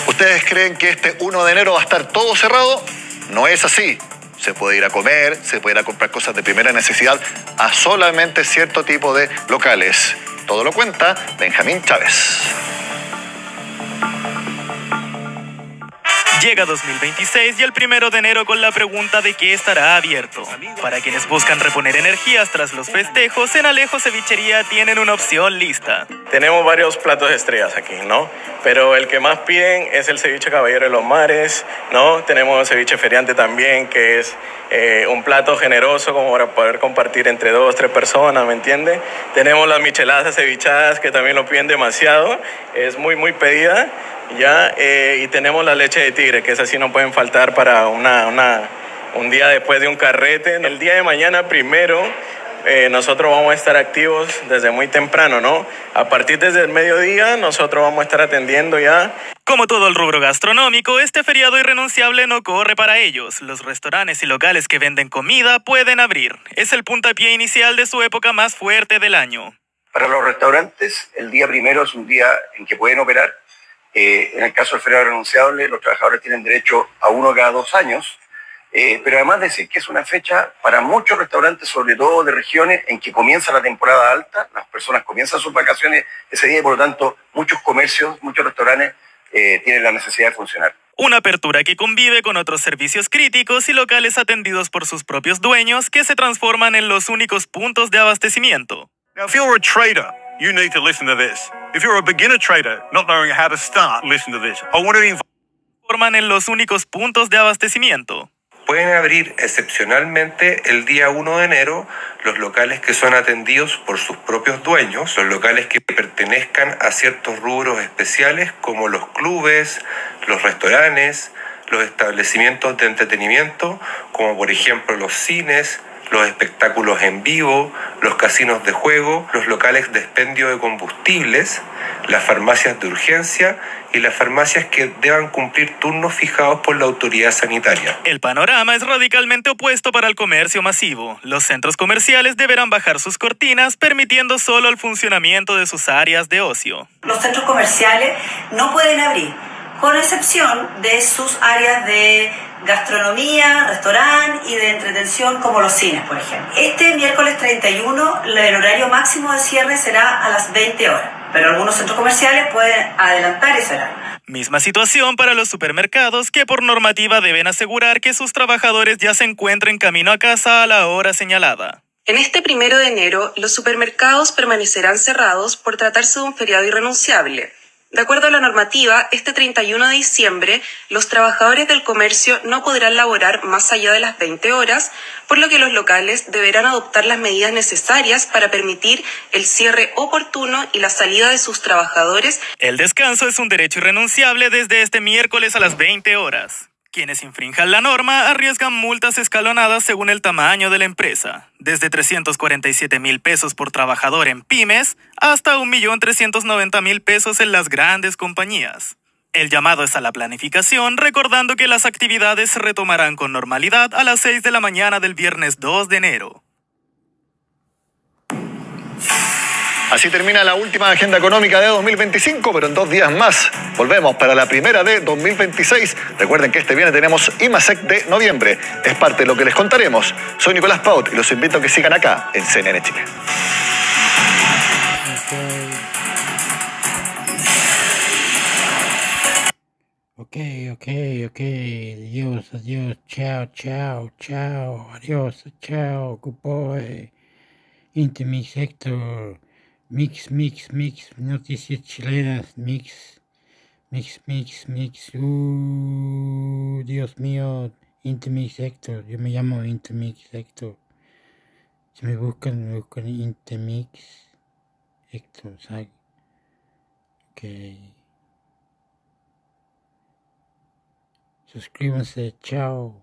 ¿Ustedes creen que este 1 de enero va a estar todo cerrado? No es así. Se puede ir a comer, se puede ir a comprar cosas de primera necesidad a solamente cierto tipo de locales. Todo lo cuenta Benjamín Chávez. Llega 2026 y el 1 de enero con la pregunta de qué estará abierto. Para quienes buscan reponer energías tras los festejos, en Alejo Cevichería tienen una opción lista. Tenemos varios platos estrellas aquí, ¿no? Pero el que más piden es el ceviche Caballero de los Mares, ¿no? Tenemos el ceviche feriante también, que es un plato generoso como para poder compartir entre 2 o 3 personas, ¿me entiende? Tenemos las micheladas cevichadas, que también lo piden demasiado, es muy, muy pedida. Ya, y tenemos la leche de tigre, que esas sí no pueden faltar para un día después de un carrete. El día de mañana, primero, nosotros vamos a estar activos desde muy temprano, ¿no? A partir desde el mediodía, nosotros vamos a estar atendiendo ya. Como todo el rubro gastronómico, este feriado irrenunciable no corre para ellos. Los restaurantes y locales que venden comida pueden abrir. Es el puntapié inicial de su época más fuerte del año. Para los restaurantes, el día primero es un día en que pueden operar. En el caso del feriado irrenunciable, los trabajadores tienen derecho a uno cada 2 años Pero además decir que es una fecha para muchos restaurantes, sobre todo de regiones en que comienza la temporada alta, las personas comienzan sus vacaciones ese día y por lo tanto muchos comercios, muchos restaurantes tienen la necesidad de funcionar. Una apertura que convive con otros servicios críticos y locales atendidos por sus propios dueños que se transforman en los únicos puntos de abastecimiento. Now, if you're a trader, you need to listen to this. If you're a beginner trader not knowing how to start, listen to this. I want to invite. Transforman en los únicos puntos de abastecimiento. Pueden abrir excepcionalmente el día 1 de enero los locales que son atendidos por sus propios dueños, los locales que pertenezcan a ciertos rubros especiales como los clubes, los restaurantes, los establecimientos de entretenimiento, como por ejemplo los cines, los espectáculos en vivo, los casinos de juego, los locales de expendio de combustibles, las farmacias de urgencia y las farmacias que deban cumplir turnos fijados por la autoridad sanitaria. El panorama es radicalmente opuesto para el comercio masivo. Los centros comerciales deberán bajar sus cortinas, permitiendo solo el funcionamiento de sus áreas de ocio. Los centros comerciales no pueden abrir, con excepción de sus áreas de gastronomía, restaurante y de entretención como los cines, por ejemplo. Este miércoles 31 el horario máximo de cierre será a las 20 horas, pero algunos centros comerciales pueden adelantar ese horario. Misma situación para los supermercados que por normativa deben asegurar que sus trabajadores ya se encuentren camino a casa a la hora señalada. En este 1 de enero, los supermercados permanecerán cerrados por tratarse de un feriado irrenunciable. De acuerdo a la normativa, este 31 de diciembre, los trabajadores del comercio no podrán laborar más allá de las 20 horas, por lo que los locales deberán adoptar las medidas necesarias para permitir el cierre oportuno y la salida de sus trabajadores. El descanso es un derecho irrenunciable desde este miércoles a las 20 horas. Quienes infrinjan la norma arriesgan multas escalonadas según el tamaño de la empresa, desde 347,000 pesos por trabajador en pymes hasta 1,390,000 pesos en las grandes compañías. El llamado es a la planificación, recordando que las actividades se retomarán con normalidad a las 6 de la mañana del viernes 2 de enero. Así termina la última agenda económica de 2025, pero en 2 días más volvemos para la primera de 2026. Recuerden que este viernes tenemos IMASEC de noviembre. Es parte de lo que les contaremos. Soy Nicolás Paut y los invito a que sigan acá en CNN Chile. Ok. Adiós. Chao. Adiós, chao. Goodbye. Intermix Héctor. Mix. Noticias chilenas. Mix. Dios mío. Intermix Héctor. Yo me llamo Intermix Héctor. Si me buscan Intermix Héctor. ¿Sabes? Ok. Suscríbanse. Chao.